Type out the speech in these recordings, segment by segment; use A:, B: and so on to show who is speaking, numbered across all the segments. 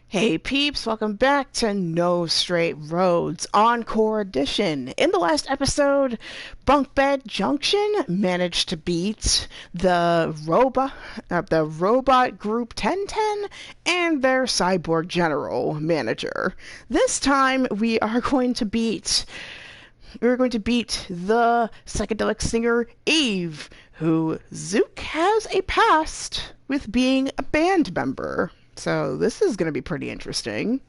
A: Hey peeps, welcome back to No Straight Roads, Encore Edition. In the last episode, Bunk Bed Junction managed to beat the robot group TenTen and their cyborg general manager. This time we're going to beat the psychedelic singer Eve, who Zuke has a past with being a band member. So this is going to be pretty interesting.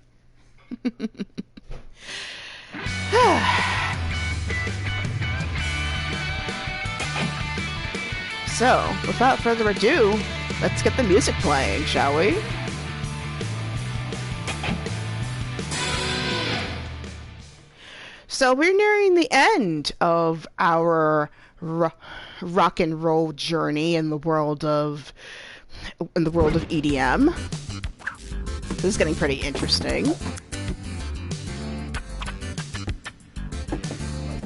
A: So, without further ado, let's get the music playing, shall we? So we're nearing the end of our rock and roll journey in the world of EDM. This is getting pretty interesting.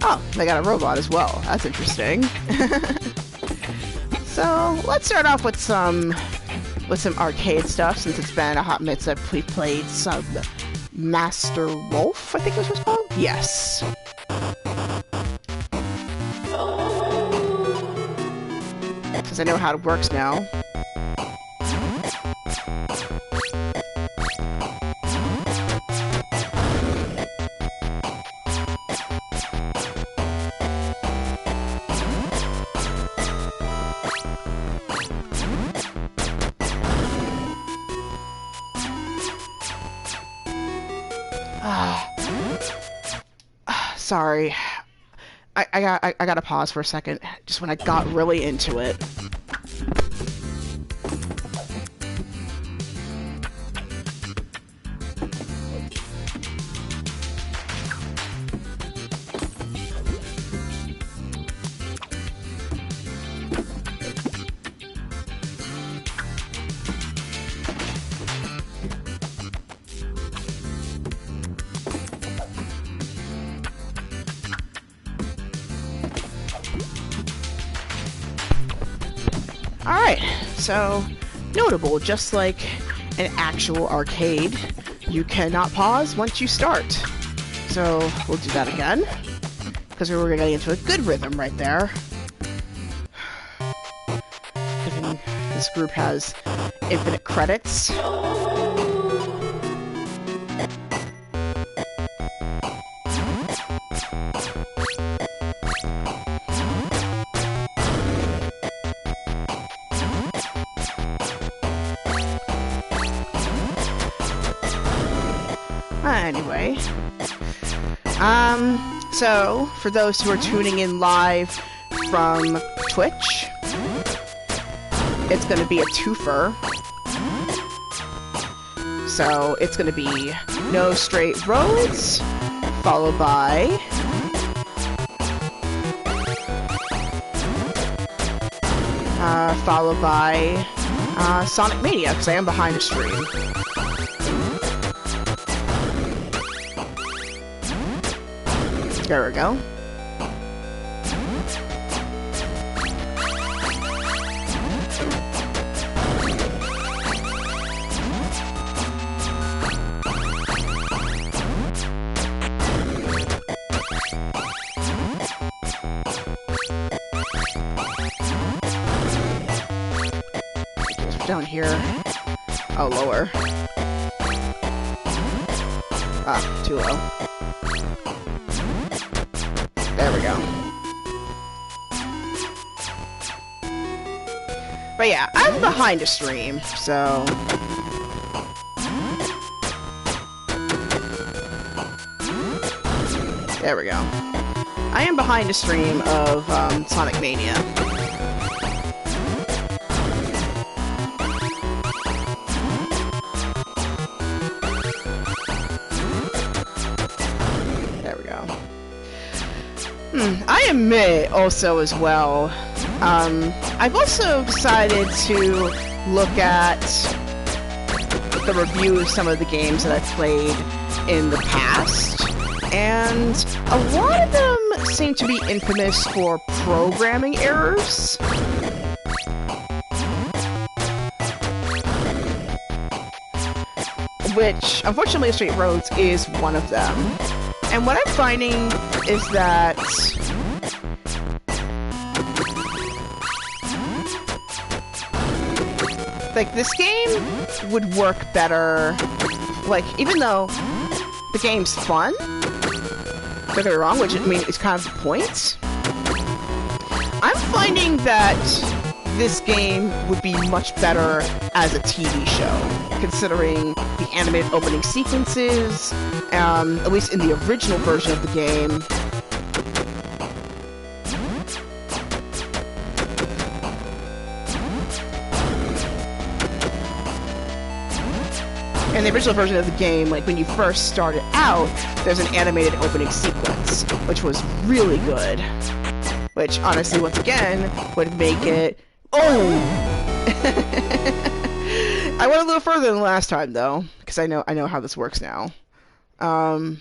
A: Oh, they got a robot as well. That's interesting. So let's start off with some arcade stuff, since it's been a hot minute since we played some Master Wolf, I think this was called? Yes. Because I know how it works now. Sorry. I gotta pause for a second, just when I got really into it. Alright, so notable, just like an actual arcade, you cannot pause once you start. So we'll do that again, because we were getting into a good rhythm right there. Given this group has infinite credits. Anyway, so for those who are tuning in live from Twitch, it's going to be a twofer. So it's going to be No Straight Roads, followed by Sonic Mania, because I am behind a stream. There we go. Down here. Oh, lower. Ah, too low. There we go. But yeah, I'm behind a stream, so... There we go. I am behind a stream of Sonic Mania. I admit also as well, I've also decided to look at the review of some of the games that I've played in the past, and a lot of them seem to be infamous for programming errors. which, unfortunately, Straight Roads is one of them. And what I'm finding is that like, this game would work better, like, even though the game's fun, don't get me wrong, which, I mean, is kind of the point, I'm finding that this game would be much better as a TV show, considering the animated opening sequences, at least in the original version of the game. In the original version of the game, like, when you first started out, there's an animated opening sequence, which was really good. Which, honestly, once again, would make it... Oh! I went a little further than last time, though, because I know how this works now. But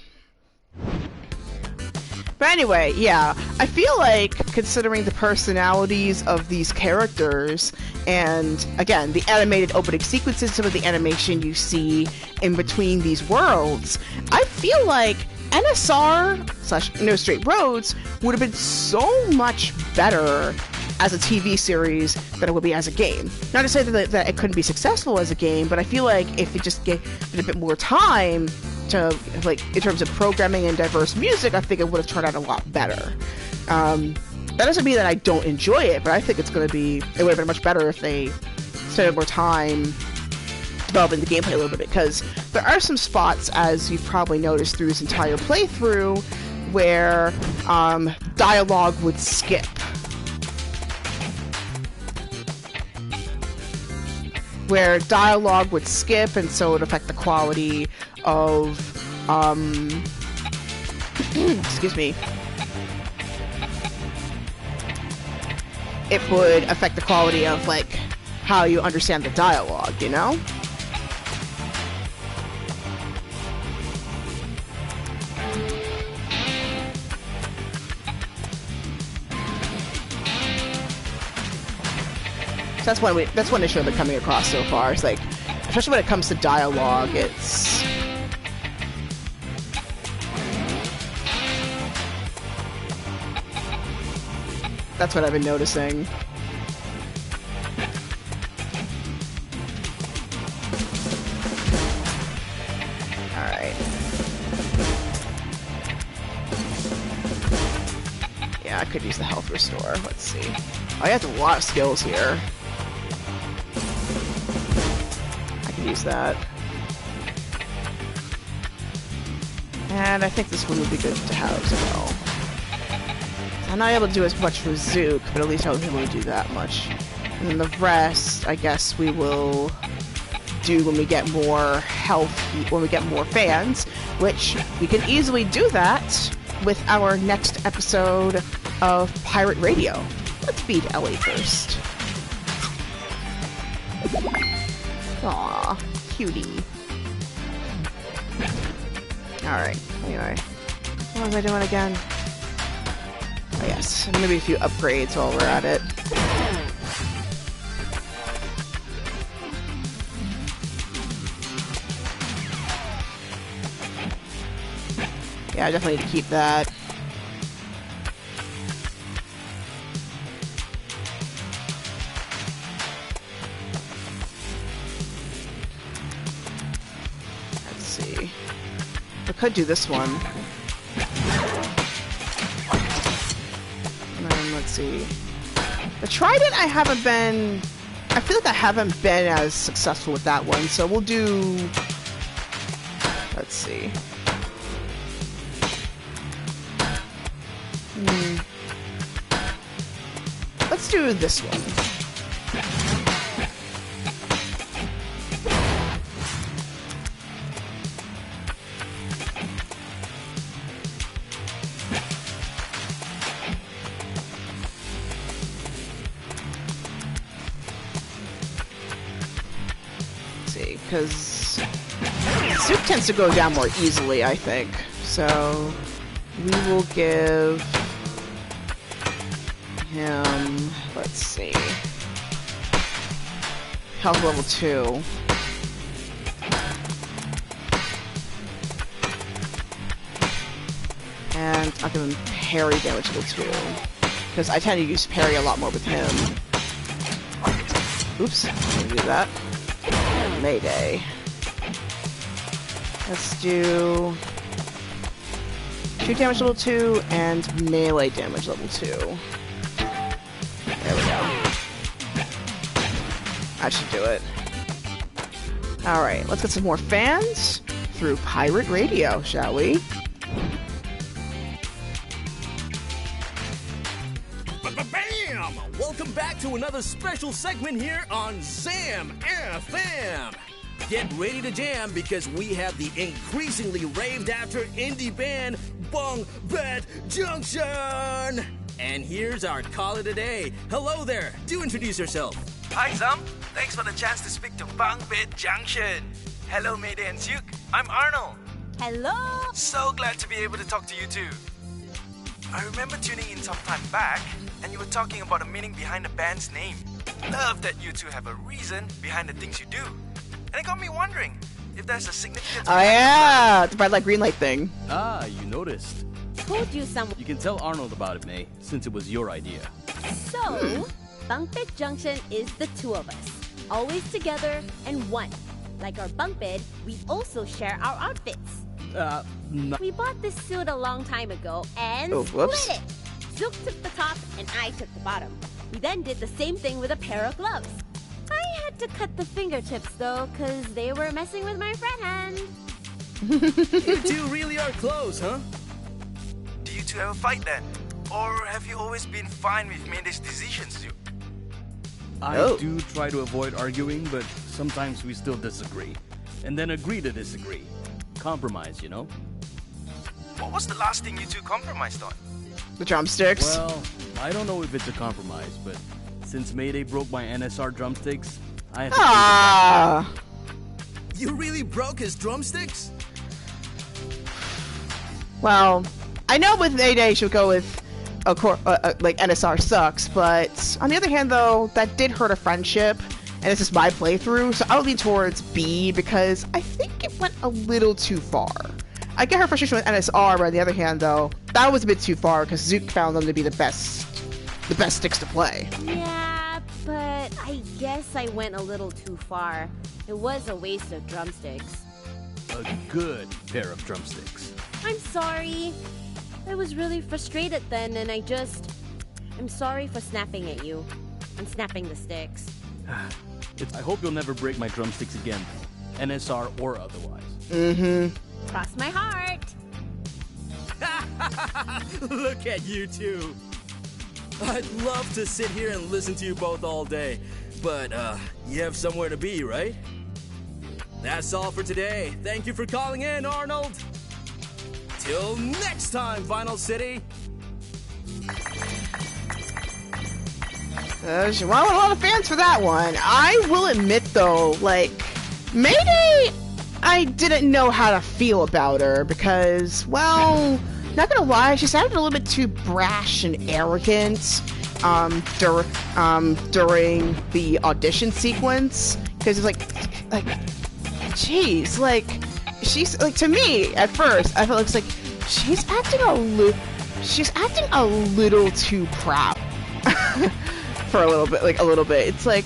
A: anyway, yeah, I feel like, considering the personalities of these characters, and, again, the animated opening sequences, some of the animation you see in between these worlds, I feel like NSR/No Straight Roads would have been so much better as a TV series than it would be as a game. Not to say that it couldn't be successful as a game, but I feel like if it just gave it a bit more time to, like, in terms of programming and diverse music, I think it would have turned out a lot better. That doesn't mean that I don't enjoy it, but I think it would have been much better if they spent more time developing the gameplay a little bit, because there are some spots, as you've probably noticed through this entire playthrough, where dialogue would skip. Where dialogue would skip, and so it would affect the quality of, excuse me. It would affect the quality of, like, how you understand the dialogue, you know? So that's one issue I've been coming across so far. It's like, especially when it comes to dialogue, that's what I've been noticing. Alright. Yeah, I could use the health restore. Let's see. I have a lot of skills here. I can use that. And I think this one would be good to have as well. I'm not able to do as much with Zuke, but at least I was able to do that much. And then the rest, I guess we will do when we get more health, when we get more fans, which we can easily do that with our next episode of Pirate Radio. Let's beat Ellie first. Aw, cutie. Alright, anyway. What was I doing again? Oh yes, maybe a few upgrades while we're at it. Yeah, I definitely need to keep that. Let's see. I could do this one. Let's see. The Trident, I feel like I haven't been as successful with that one, so we'll do... Let's see. Let's do this one. Because Zuke tends to go down more easily, I think. So we will give him, let's see, health level 2. And I'll give him parry damage level 2. Because I tend to use parry a lot more with him. Oops, didn't do that. And Mayday. Let's do... shoot damage level 2 and melee damage level 2. There we go. That should do it. Alright, let's get some more fans through pirate radio, shall we?
B: Bam! Welcome back to another special segment here on Sam FM. Get ready to jam because we have the increasingly raved after indie band Bunk Bed Junction. And here's our caller today. Hello there. Do introduce yourself.
C: Hi, Sam. Thanks for the chance to speak to Bunk Bed Junction. Hello, Mayday and Zuke. I'm Arnold.
D: Hello.
C: So glad to be able to talk to you too. I remember tuning in some time back, and you were talking about the meaning behind the band's name. Love that you two have a reason behind the things you do. And it got me wondering if there's a significance.
A: Oh yeah, the red light, green light thing.
E: Ah, you noticed.
D: Told you someone.
E: You can tell Arnold about it, May, since it was your idea.
D: So, Bunk Bed Junction is the two of us. Always together and one. Like our bunk bed, we also share our outfits.
E: No.
D: We bought this suit a long time ago and
A: whoops.
D: split it. Zuke took the top and I took the bottom. We then did the same thing with a pair of gloves. I had to cut the fingertips though, cause they were messing with my fret hand.
B: You two really are close, huh?
C: Do you two ever fight then? Or have you always been fine with May's decisions, Zuke?
E: I do try to avoid arguing, but sometimes we still disagree. And then agree to disagree. Compromise, you know?
C: What was the last thing you two compromised on?
A: The drumsticks.
E: Well, I don't know if it's a compromise, but since Mayday broke my NSR drumsticks, I have to
A: Ah.
B: You really broke his drumsticks?
A: Well, I know with Mayday she'll go with, like NSR sucks, but on the other hand though, that did hurt a friendship, and this is my playthrough, so I'll lean towards B because I think it went a little too far. I get her frustration with NSR, but on the other hand though, that was a bit too far because Zuke found them to be the best sticks to play.
D: Yeah, but I guess I went a little too far. It was a waste of drumsticks.
E: A good pair of drumsticks.
D: I'm sorry. I was really frustrated then, and I'm sorry for snapping at you. And snapping the sticks.
E: I hope you'll never break my drumsticks again, NSR or otherwise.
A: Mm-hmm.
D: Cross my heart.
B: Look at you two. I'd love to sit here and listen to you both all day, but you have somewhere to be, right? That's all for today. Thank you for calling in, Arnold. Till next time, Vinyl City.
A: She won a lot of fans for that one. I will admit though, like, Mayday, I didn't know how to feel about her because, well, not gonna lie, she sounded a little bit too brash and arrogant during the audition sequence. Because it's like, jeez, like, she's, like, to me, at first, I felt like she's acting a little too proud. For a little bit. It's like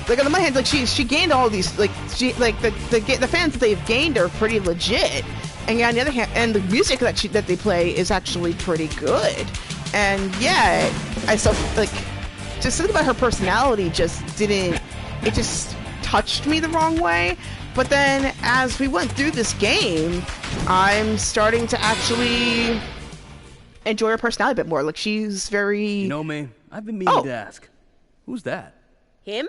A: on the one hand, like she gained all these, like the fans that they've gained are pretty legit, and yeah, on the other hand, and the music that they play is actually pretty good, and yeah, I still like just something about her personality just touched me the wrong way. But then as we went through this game, I'm starting to actually enjoy her personality a bit more. Like, she's very...
E: You know, May, I've been meaning to ask. Who's that?
D: Him?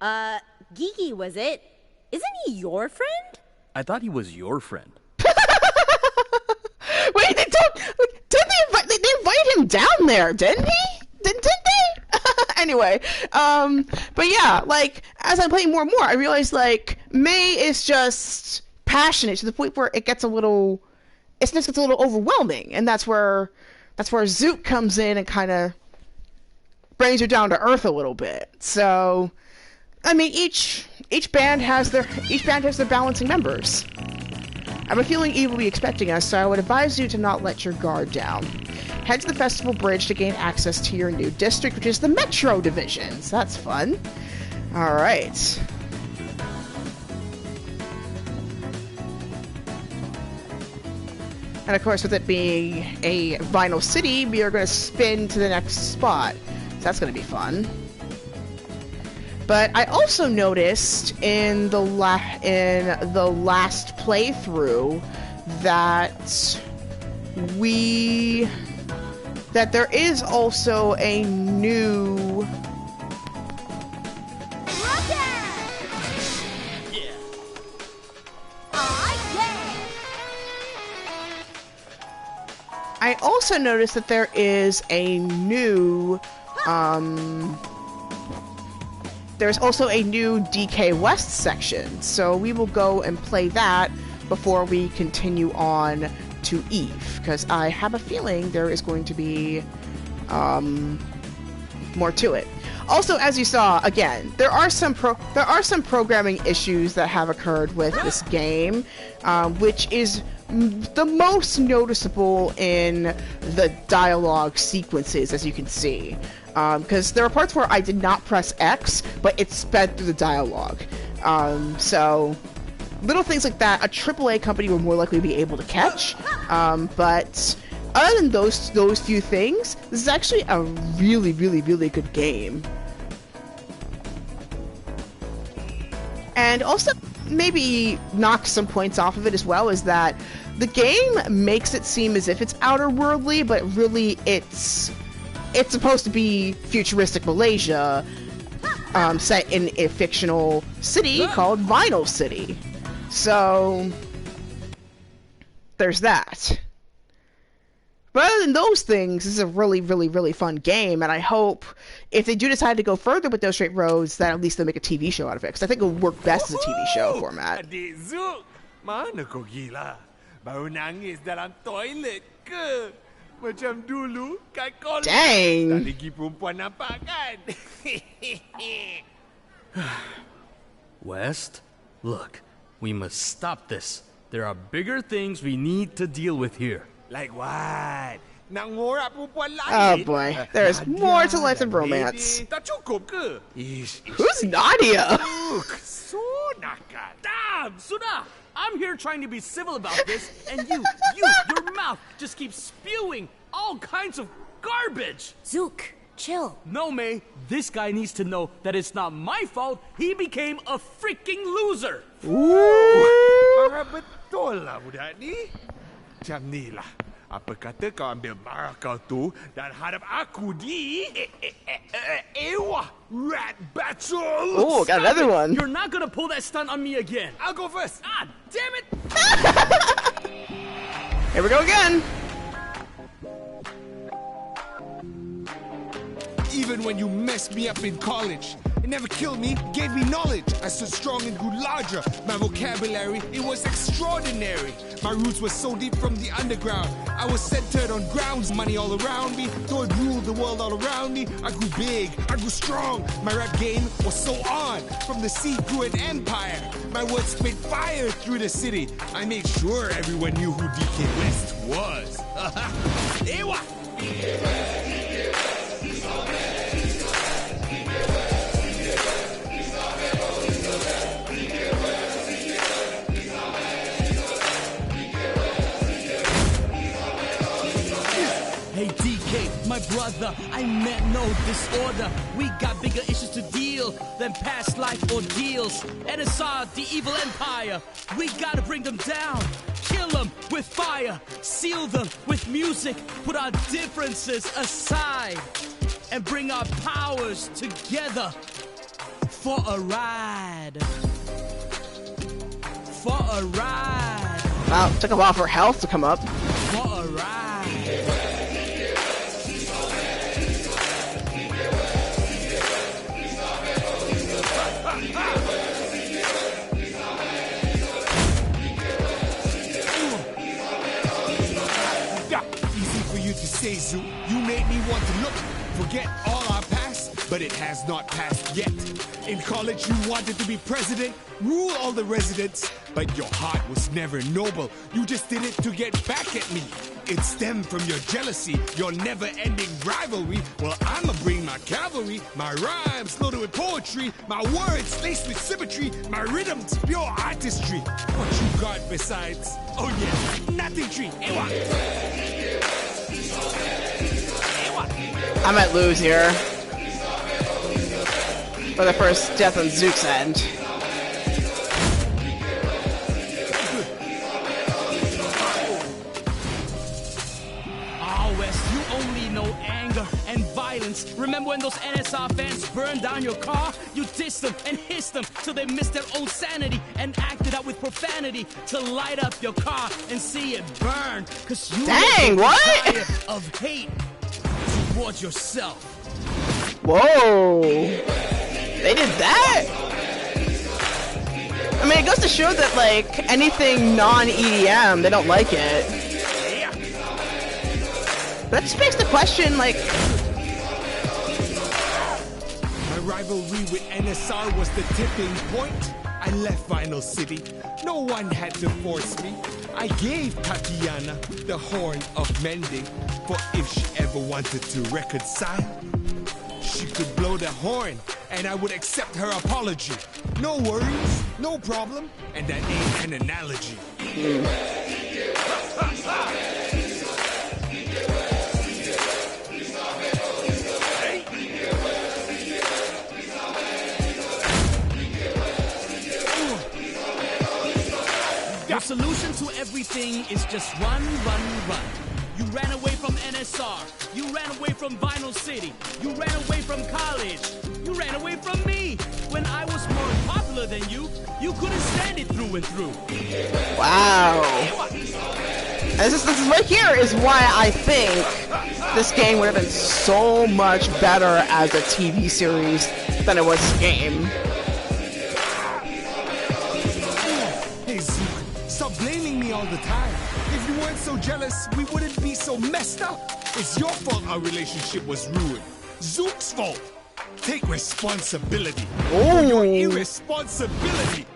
D: Geeky, was it? Isn't he your friend?
E: I thought he was your friend.
A: Wait, they invite him down there, didn't he? Didn't they? Anyway, but yeah, like, as I'm playing more and more, I realize, like, May is just passionate to the point where it just gets a little overwhelming, and that's where Zuke comes in and kind of brings her down to earth a little bit. So, I mean, each band has their balancing members. I have a feeling evil will be expecting us, so I would advise you to not let your guard down. Head to the festival bridge to gain access to your new district, which is the Metro Division. So that's fun. Alright. And of course, with it being a vinyl city, we are going to spin to the next spot. So that's going to be fun. But I also noticed in the last playthrough that there is also a new I also noticed that there is a new there's also a new DK West section, so we will go and play that before we continue on to Eve, because I have a feeling there is going to be more to it. Also, as you saw, again, there are some programming issues that have occurred with this game, which is the most noticeable in the dialogue sequences, as you can see. Because there are parts where I did not press X, but it sped through the dialogue. So, little things like that, a AAA company will more likely be able to catch. But other than those few things, this is actually a really, really, really good game. And also, maybe knock some points off of it as well, is that the game makes it seem as if it's outer worldly, but really it's supposed to be futuristic Malaysia, set in a fictional city called Vinyl City. So, there's that. But other than those things, this is a really, really, really fun game, and I hope if they do decide to go further with those straight roads, that at least they'll make a TV show out of it, because I think it'll work best as a TV show format.
F: Adik Zuke, mana kau gila? Baru nangis dalam toilet ke? Macam dulu, kat kolej.
A: Dang!
F: Tak lagi perempuan nampak kan?
E: West, look, we must stop this. There are bigger things we need to deal with here.
F: Like what? Nak ngorak perempuan lain?
A: Oh boy, there's more to life than romance.
F: Tak cukup ke?
A: Who's Nadia?
F: Zuke, so nakal.
E: Damn, Suda! I'm here trying to be civil about this, and your mouth just keeps spewing all kinds of garbage!
G: Zuke, chill.
E: No, May, this guy needs to know that it's not my fault he became a freaking loser!
F: Parah betul lah budak ni. Macam ni lah. Apa kata kau ambil marah kau tu dan hadap aku di Ewa Rat Battle.
A: Oh, got another one.
E: You're not gonna pull that stunt on me again.
F: I'll go first.
E: Ah, damn it!
A: Here we go again.
F: Even when you messed me up in college, it never killed me, gave me knowledge. I stood strong and grew larger. My vocabulary, it was extraordinary. My roots were so deep from the underground. I was centered on grounds, money all around me. Though it ruled the world all around me, I grew big, I grew strong. My rap game was so on. From the sea grew an empire. My words spit fire through the city. I made sure everyone knew who DK West was. Ewa!
E: Hey DK, my brother, I meant no disorder. We got bigger issues to deal than past life ordeals. NSR, the evil empire, we gotta bring them down. Kill them with fire, seal them with music. Put our differences aside and bring our powers together for a ride. For a ride.
A: Wow, it took a while for health to come up.
E: For a ride.
F: Easy for you to say, Zoo. You made me want to look, forget all our past, but it has not passed yet. In college, you wanted to be president, rule all the residents, but your heart was never noble. You just did it to get back at me. It stemmed from your jealousy, your never-ending rivalry. Well, I'ma bring my cavalry, my rhymes loaded with poetry, my words laced with symmetry, my rhythms pure artistry. What you got besides? Oh yeah, nothing tree. Ewa.
A: I might lose here. For the first death on Zuke's end.
E: Remember when those NSR fans burned down your car? You dissed them and hissed them till they missed their own sanity and acted out with profanity to light up your car and see it burn. Cause you
A: Dang, what?
E: Of hate towards yourself.
A: Whoa. They did that? I mean, it goes to show that, like, anything non-EDM, they don't like it. That just makes the question, like...
F: Rivalry with NSR was the tipping point. I left Vinyl City. No one had to force me. I gave Tatiana the horn of mending, for if she ever wanted to reconcile, she could blow the horn and I would accept her apology. No worries, no problem, and that ain't an analogy.
E: Your solution to everything is just run. You ran away from NSR. You ran away from Vinyl City. You ran away from college. You ran away from me. When I was more popular than you, you couldn't stand it through and through.
A: Wow. And this is right here is why I think this game would have been so much better as a TV series than it was a game.
F: Hey, Zuke, stop blaming me all the time. If you weren't so jealous, we wouldn't be so messed up. It's your fault our relationship was ruined. Zuke's fault. Take responsibility for your irresponsibility.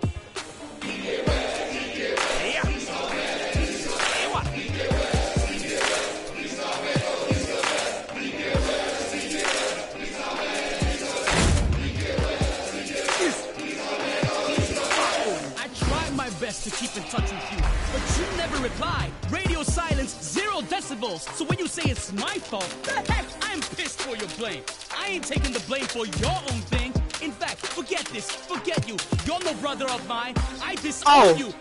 E: To keep in touch with you, but you never reply. Radio silence, 0 decibels. So when you say it's my fault, the heck, I'm pissed for your blame. I ain't taking the blame for your own thing. In fact, forget this, forget you. You're no brother of mine. I disown you.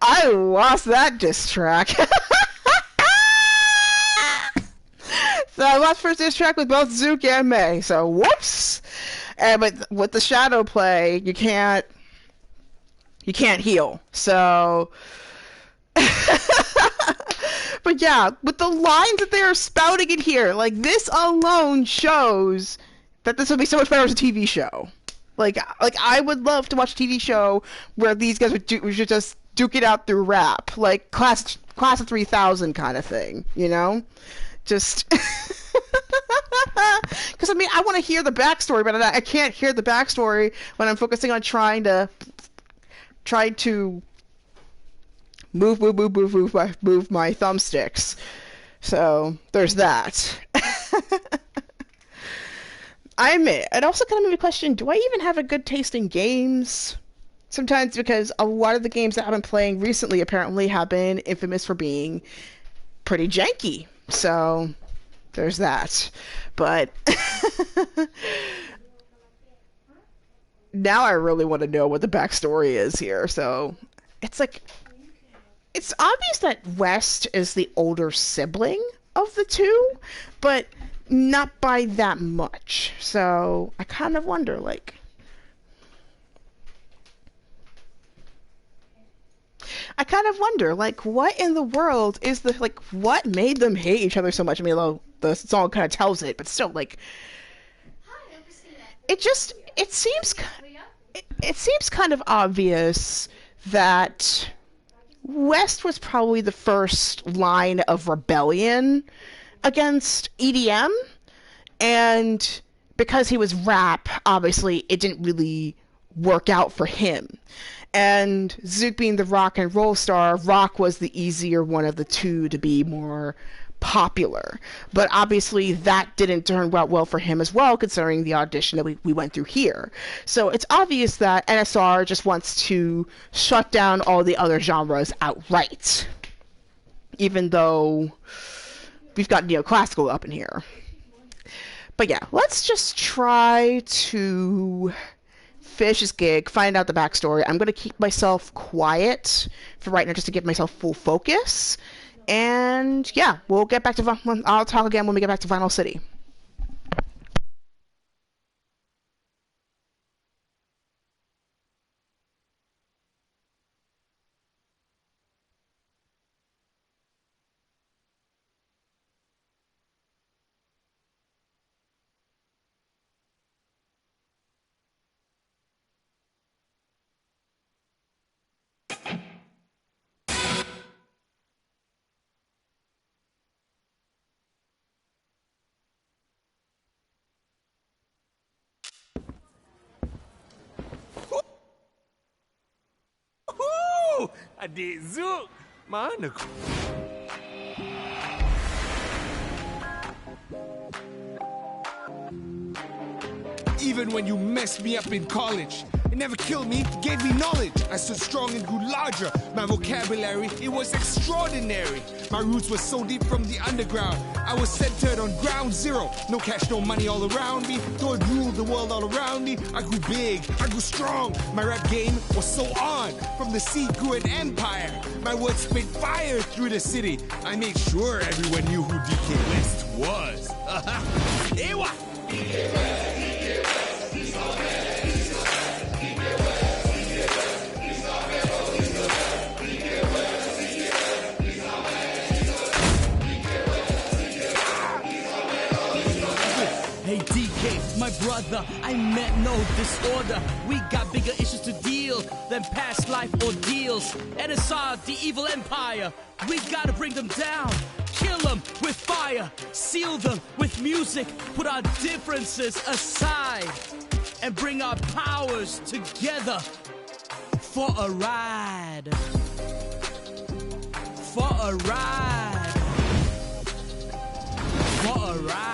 A: I lost that diss track. So I lost first diss track with both Zuke and May. So whoops. But with the shadow play, you can't heal. So, but yeah, with the lines that they are spouting in here, like this alone shows that this would be so much better as a TV show. Like I would love to watch a TV show where these guys would just duke it out through rap, like class of 3000 kind of thing, you know? Just because I mean I want to hear the backstory, but I can't hear the backstory when I'm focusing on trying to move my thumbsticks. So there's that. I admit, it also kind of made me question, do I even have a good taste in games? Sometimes, because a lot of the games that I've been playing recently apparently have been infamous for being pretty janky. So there's that. But now I really want to know what the backstory is here. So it's like, it's obvious that West is the older sibling of the two, but not by that much. So I kind of wonder, like, what in the world is the, like, what made them hate each other so much? I mean, although the song kind of tells it, but still, like, it seems kind of obvious that West was probably the first line of rebellion against EDM, and because he was rap, obviously it didn't really work out for him. And Zuke being the rock and roll star, rock was the easier one of the two to be more popular. But obviously that didn't turn out well for him as well, considering the audition that we went through here. So it's obvious that NSR just wants to shut down all the other genres outright, even though we've got neoclassical up in here. But yeah, let's just try to finish this gig, find out the backstory. I'm going to keep myself quiet for right now just to give myself full focus. And yeah, we'll get back to I'll talk again when we get back to Vinyl City.
F: Adik Zuke, mana kau? Even when you messed me up in college, it never killed me, it gave me knowledge. I stood strong and grew larger. My vocabulary, it was extraordinary. My roots were so deep from the underground. I was centered on ground zero. No cash, no money all around me. Though it ruled the world all around me, I grew big, I grew strong. My rap game was so on. From the seed grew an empire. My words spit fire through the city. I made sure everyone knew who DK West was. Ewa! DK West!
E: Hey DK, my brother, I meant no disorder. We got bigger issues to deal than past life ordeals. NSR, the evil empire, we gotta bring them down. Kill them with fire, seal them with music. Put our differences aside and bring our powers together for a ride. For a ride. For a ride.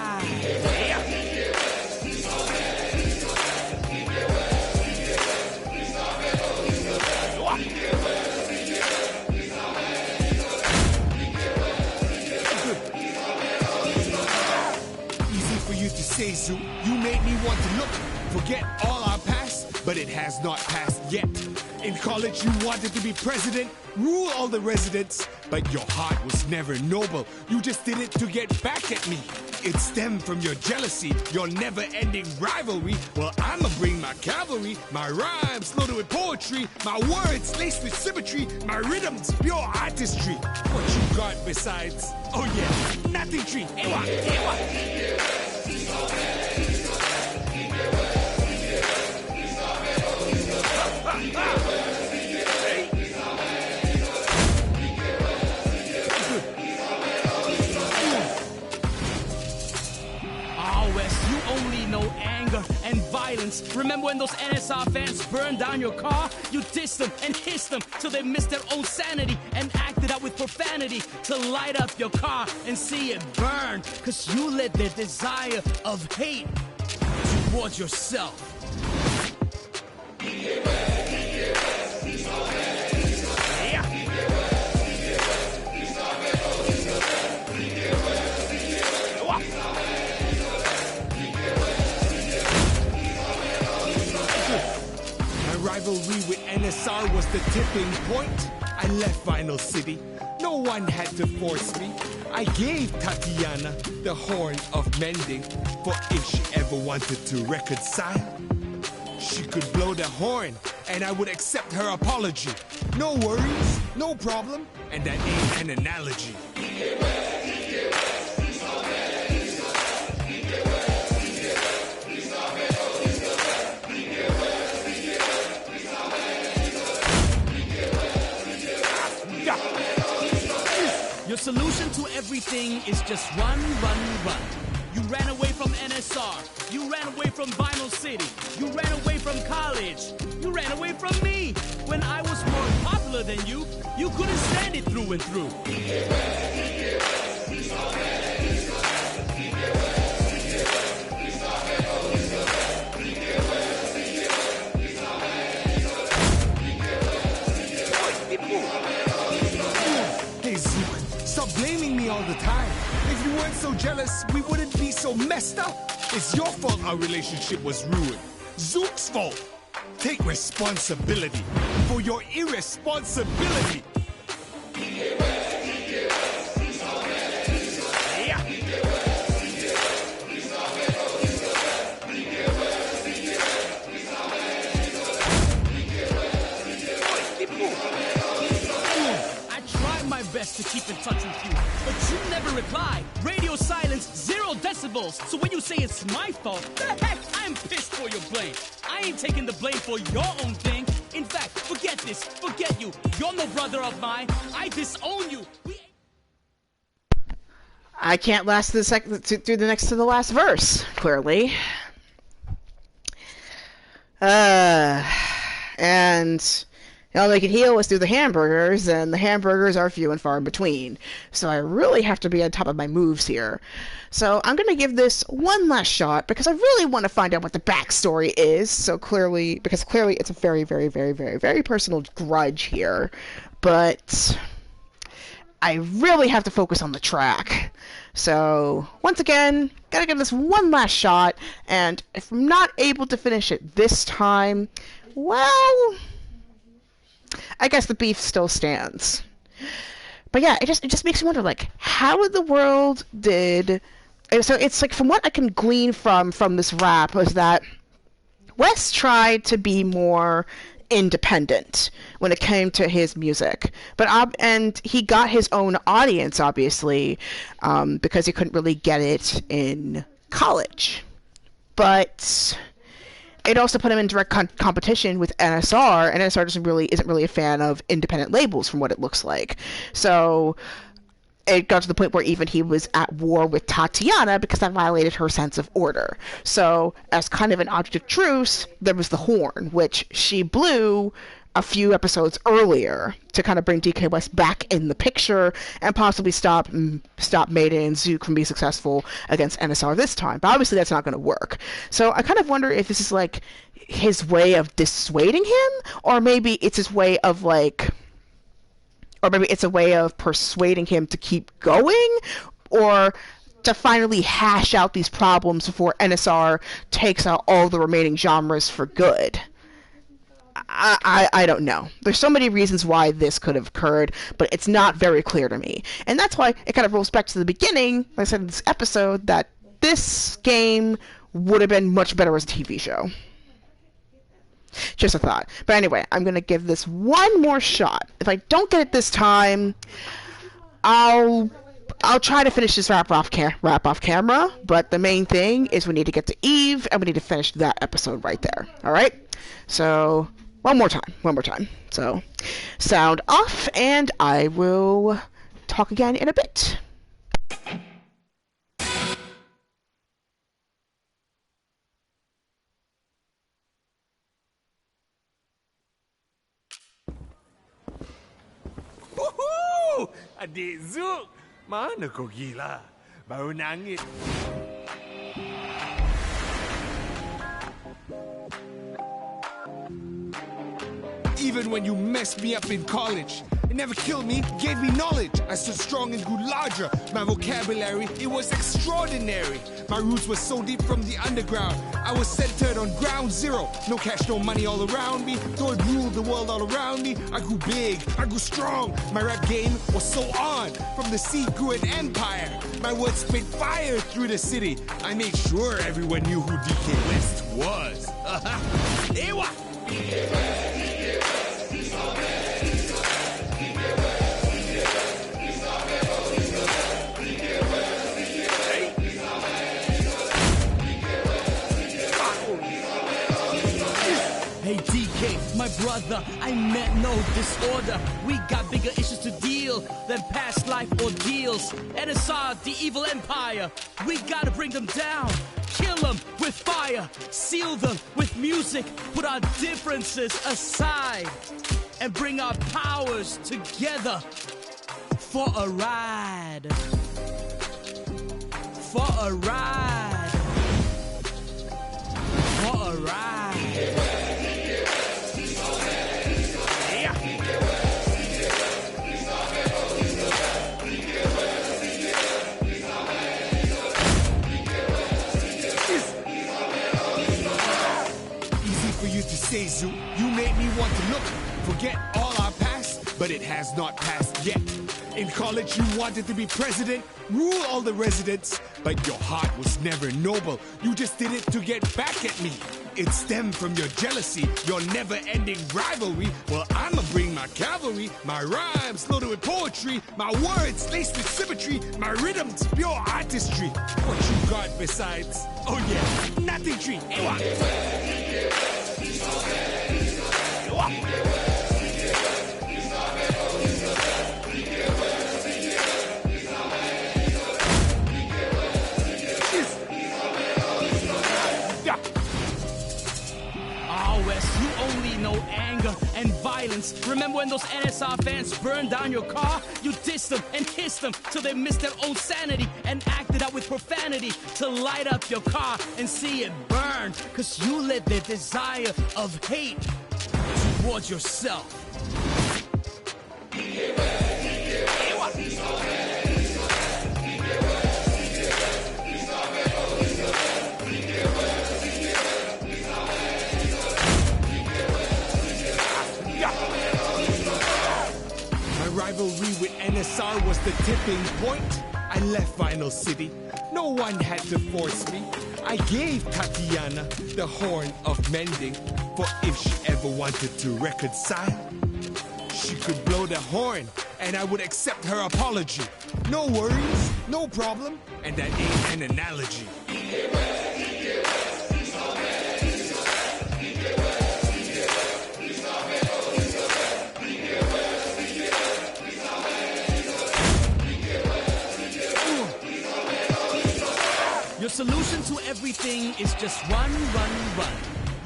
F: To say, Zuke, you made me want to look, forget all our past, but it has not passed yet. In college, you wanted to be president, rule all the residents, but your heart was never noble. You just did it to get back at me. It stemmed from your jealousy, your never-ending rivalry. Well, I'ma bring my cavalry, my rhymes loaded with poetry, my words laced with symmetry, my rhythms pure artistry. What you got besides? Oh yeah, nothing tree. Ewa, ewa.
E: And violence. Remember when those NSR fans burned down your car? You dissed them and hissed them till they missed their own sanity and acted out with profanity to light up your car and see it burn. Cause you let their desire of hate towards yourself.
F: Rivalry with NSR was the tipping point. I left Vinyl City. No one had to force me. I gave Tatiana the horn of mending, for if she ever wanted to reconcile, she could blow the horn and I would accept her apology. No worries, no problem, and that ain't an analogy.
E: Your solution to everything is just run, run, run. You ran away from NSR, You ran away from Vinyl City. You ran away from college. You ran away from me. When I was more popular than you, you couldn't stand it through and through.
F: Hey, Zuke, stop blaming me all the time. If you weren't so jealous, we wouldn't be so messed up. It's your fault our relationship was ruined. Zuke's fault. Take responsibility for your irresponsibility.
E: Best to keep in touch with you, but you never reply. Radio silence, 0 decibels. So when you say it's my fault, the heck, I'm pissed for your blame. I ain't taking the blame for your own thing. In fact, forget this, forget you. You're no brother of mine. I disown you.
A: I can't last through the next to the last verse, clearly. And the only way I can heal is through the hamburgers, and the hamburgers are few and far in between. So I really have to be on top of my moves here. So I'm going to give this one last shot, because I really want to find out what the backstory is. Because clearly it's a very, very, very, very, very personal grudge here. But I really have to focus on the track. So, once again, gotta give this one last shot, and if I'm not able to finish it this time, well, I guess the beef still stands. But yeah, it just makes me wonder, like, how in the world did... So it's like, from what I can glean from this rap, was that Wes tried to be more independent when it came to his music, and he got his own audience, obviously, because he couldn't really get it in college. But it also put him in direct competition with NSR, and NSR isn't really a fan of independent labels, from what it looks like. So it got to the point where even he was at war with Tatiana because that violated her sense of order. So, as kind of an object of truce, there was the horn, which she blew a few episodes earlier to kind of bring DK West back in the picture and possibly stop Maiden and Zuke from being successful against NSR this time. But obviously that's not going to work. So I kind of wonder if this is like his way of dissuading him, or maybe it's his way of or maybe it's a way of persuading him to keep going, or to finally hash out these problems before NSR takes out all the remaining genres for good. I don't know. There's so many reasons why this could have occurred, but it's not very clear to me. And that's why it kind of rolls back to the beginning, like I said in this episode, that this game would have been much better as a TV show. Just a thought. But anyway, I'm going to give this one more shot. If I don't get it this time, I'll try to finish this wrap off camera, but the main thing is we need to get to Eve, and we need to finish that episode right there. Alright? So, one more time. So, sound off, and I will talk again in a bit.
F: Woohoo! Adik Zuke, mana kau gila? Baru nangis. Even when you messed me up in college, it never killed me, gave me knowledge. I stood strong and grew larger. My vocabulary, it was extraordinary. My roots were so deep from the underground. I was centered on ground zero. No cash, no money all around me. Though it ruled the world all around me, I grew big, I grew strong. My rap game was so on. From the seed grew an empire. My words spit fire through the city. I made sure everyone knew who DK West was. Ewa!
E: Hey DK, DK, my brother, I meant no disorder. We got bigger issues to deal than past life ordeals. NSR, the evil empire, we gotta bring them down. Kill them with fire, seal them with music, put our differences aside, and bring our powers together for a ride. For a ride. For a ride.
F: Easy for you to say, Zuke. You made me want to look. Forget all our past, but it has not passed yet. In college, you wanted to be president, rule all the residents, but your heart was never noble. You just did it to get back at me. It stemmed from your jealousy, your never-ending rivalry. Well, I'ma bring my cavalry, my rhymes loaded with poetry, my words laced with symmetry, my rhythms pure artistry. What you got besides? Oh yeah, nothing tree.
E: Anger and violence. Remember when those NSR fans burned down your car? You dissed them and hissed them till they missed their own sanity and acted out with profanity to light up your car and see it burn. Cause you let the desire of hate towards yourself.
F: Rivalry with NSR was the tipping point. I left Vinyl City. No one had to force me. I gave Tatiana the horn of mending. For if she ever wanted to reconcile, she could blow the horn and I would accept her apology. No worries, no problem, and that ain't an analogy.
E: Your solution to everything is just run, run, run.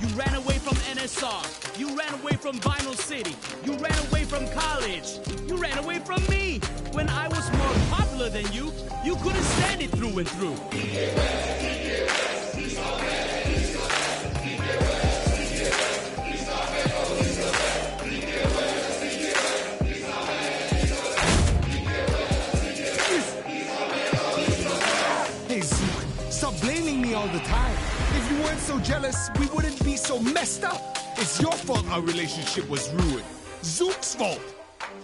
E: You ran away from NSR. You ran away from Vinyl City. You ran away from college. You ran away from me. When I was more popular than you, you couldn't stand it through and through.
F: Hey, Zuke, stop blaming me all the time. If you weren't so jealous, we wouldn't be so messed up. It's your fault our relationship was ruined. Zuke's fault.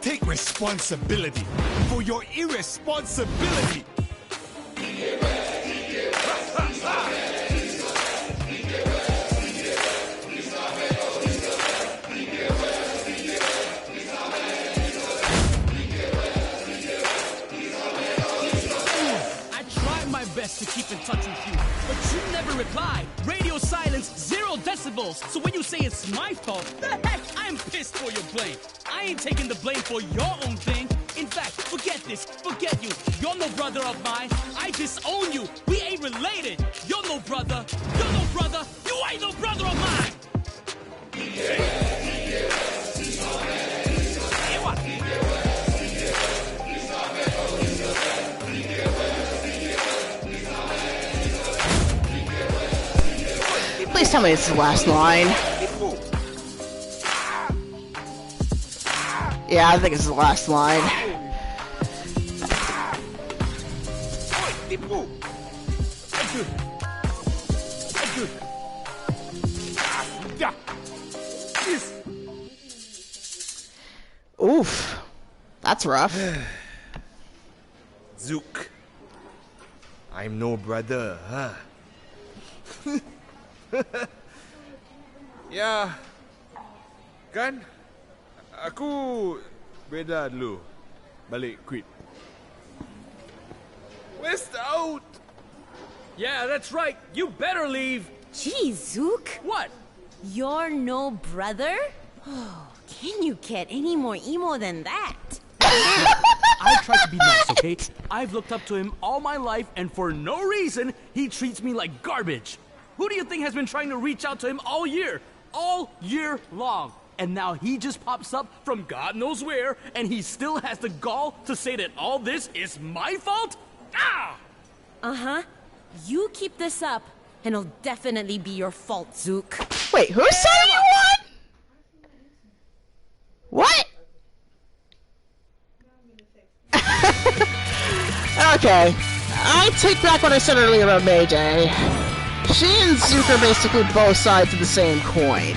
F: Take responsibility for your irresponsibility.
E: To keep in touch with you, but you never replied. Radio silence, 0 decibels. So when you say it's my fault, the heck, I'm pissed for your blame. I ain't taking the blame for your own thing. In fact, forget this, forget you. You're no brother of mine. I disown you. We ain't related. You're no brother. You're no brother. You ain't no brother of mine.
A: Please tell me it's the last line. Yeah, I think it's the last line. Oof. That's rough.
C: Zuke. I'm no brother, huh? Ya, kan? Aku beda dulu. Balik quit. West out!
B: Yeah, that's right. You better leave.
D: Geez, Zuke.
B: What?
D: You're no brother? Oh, can you get any more emo than that?
E: I try to be nice, okay? I've looked up to him all my life, and for no reason, he treats me like garbage. Who do you think has been trying to reach out to him all year? All year long. And now he just pops up from God knows where, and he still has the gall to say that all this is my fault? Ah!
D: Uh-huh. You keep this up, and it'll definitely be your fault, Zuke.
A: Wait, who's saying you won? What? Okay. I take back what I said earlier about Mayday. She and Zuke are basically both sides of the same coin.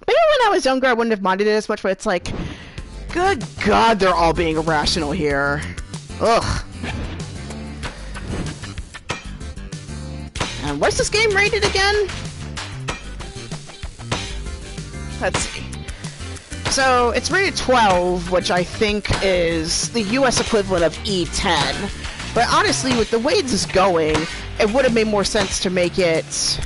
A: Maybe when I was younger I wouldn't have minded it as much, but it's like, good God, they're all being irrational here. Ugh. And what's this game rated again? Let's see. So, it's rated 12, which I think is the US equivalent of E10. But honestly, with the way this is going, it would have made more sense to make it...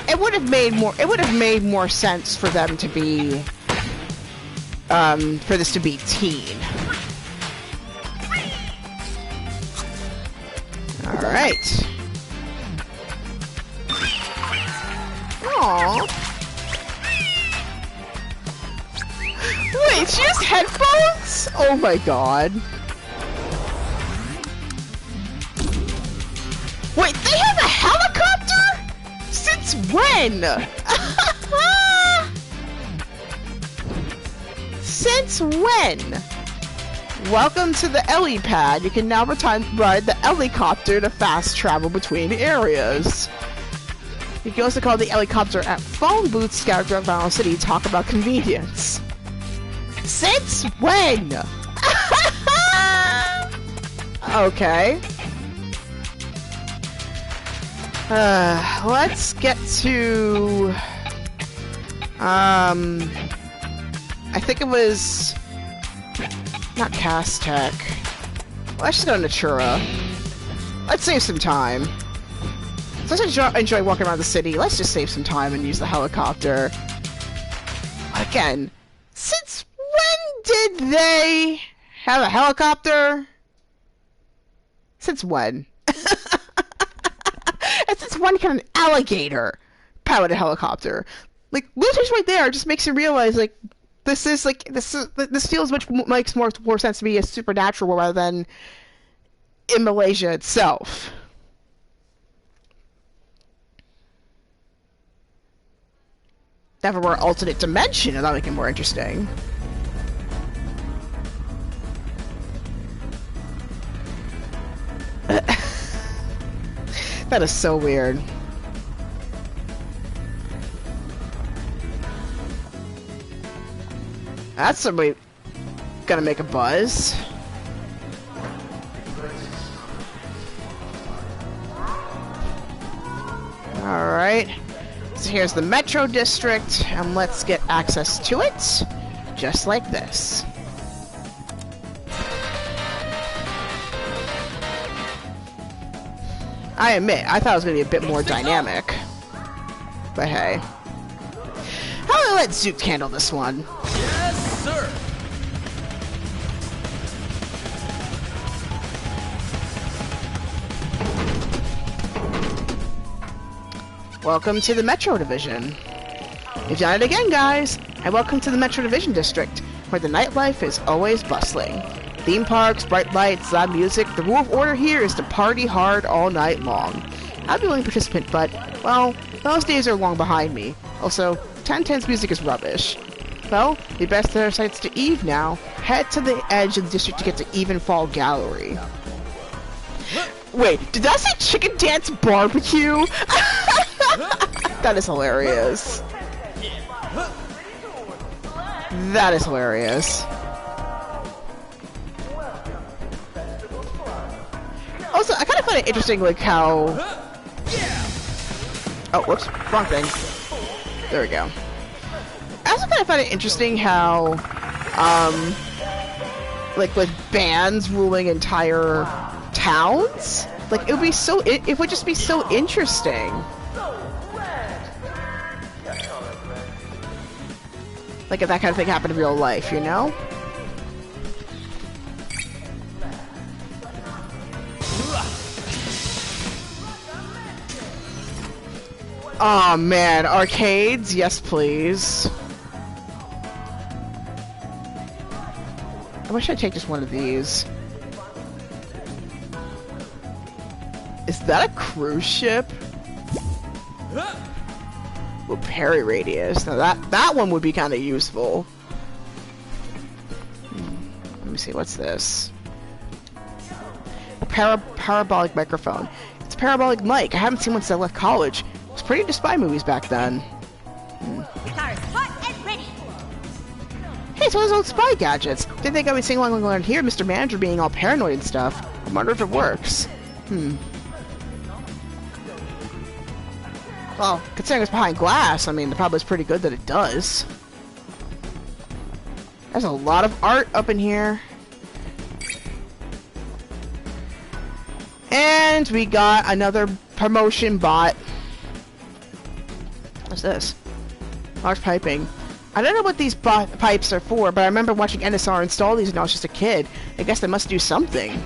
A: It would have made more sense for them to be, for this to be teen. Alright. Aww. Wait, she has headphones? Oh my god. Wait, they have a helicopter? Since when? Since when? Welcome to the helipad. You can now ride the helicopter to fast travel between areas. You can also call the helicopter at phone booths scattered throughout Violent City. Talk about convenience. Since when? Okay. Let's get to... I think it was... Not Castech. Let's just go to Natura. Let's save some time. Since I enjoy walking around the city, let's just save some time and use the helicopter. Again, since when did they have a helicopter? Since when? And since when can an alligator pilot a helicopter? Like, Luther's right there just makes you realize, like, this feels makes more sense to be a supernatural rather than in Malaysia itself. If there were an alternate dimension, that would make it more interesting. That is so weird. That's somebody gonna make a buzz. Alright. So here's the Metro District, and let's get access to it. Just like this. I admit, I thought it was gonna be a bit more dynamic. But hey. How do I let Zuke handle this one?
E: Yes, sir!
A: Welcome to the Metro Division. We've done it again, guys! And welcome to the Metro Division District, where the nightlife is always bustling. Theme parks, bright lights, loud music. The rule of order here is to party hard all night long. I'd be a willing participant, but, well, those days are long behind me. Also, TenTen's music is rubbish. Well, we best set our sights to Eve now. Head to the edge of the district to get to Evenfall Gallery. Wait, did that say Chicken Dance Barbecue? That is hilarious. That is hilarious. Also, I kind of find it interesting, like, how... Oh, whoops. Wrong thing. There we go. I also kind of find it interesting how, like, with bands ruling entire towns, like, it would be so... It would just be so interesting. Like, if that kind of thing happened in real life, you know? Oh man, arcades? Yes, please. I wish I'd take just one of these. Is that a cruise ship? Well, parry radius. Now that one would be kind of useful. Let me see, what's this? A parabolic microphone. It's a parabolic mic. I haven't seen one since I left college. It was pretty into spy movies back then.
D: The car's hot and ready.
A: Hey, it's one of those old spy gadgets. Didn't think I would sing along around here, Mr. Manager being all paranoid and stuff. I wonder if it works. Well, considering it's behind glass, I mean, the probably is pretty good that it does. There's a lot of art up in here. And we got another promotion bot. What's this? Large piping. I don't know what these pipes are for, but I remember watching NSR install these when I was just a kid. I guess they must do something.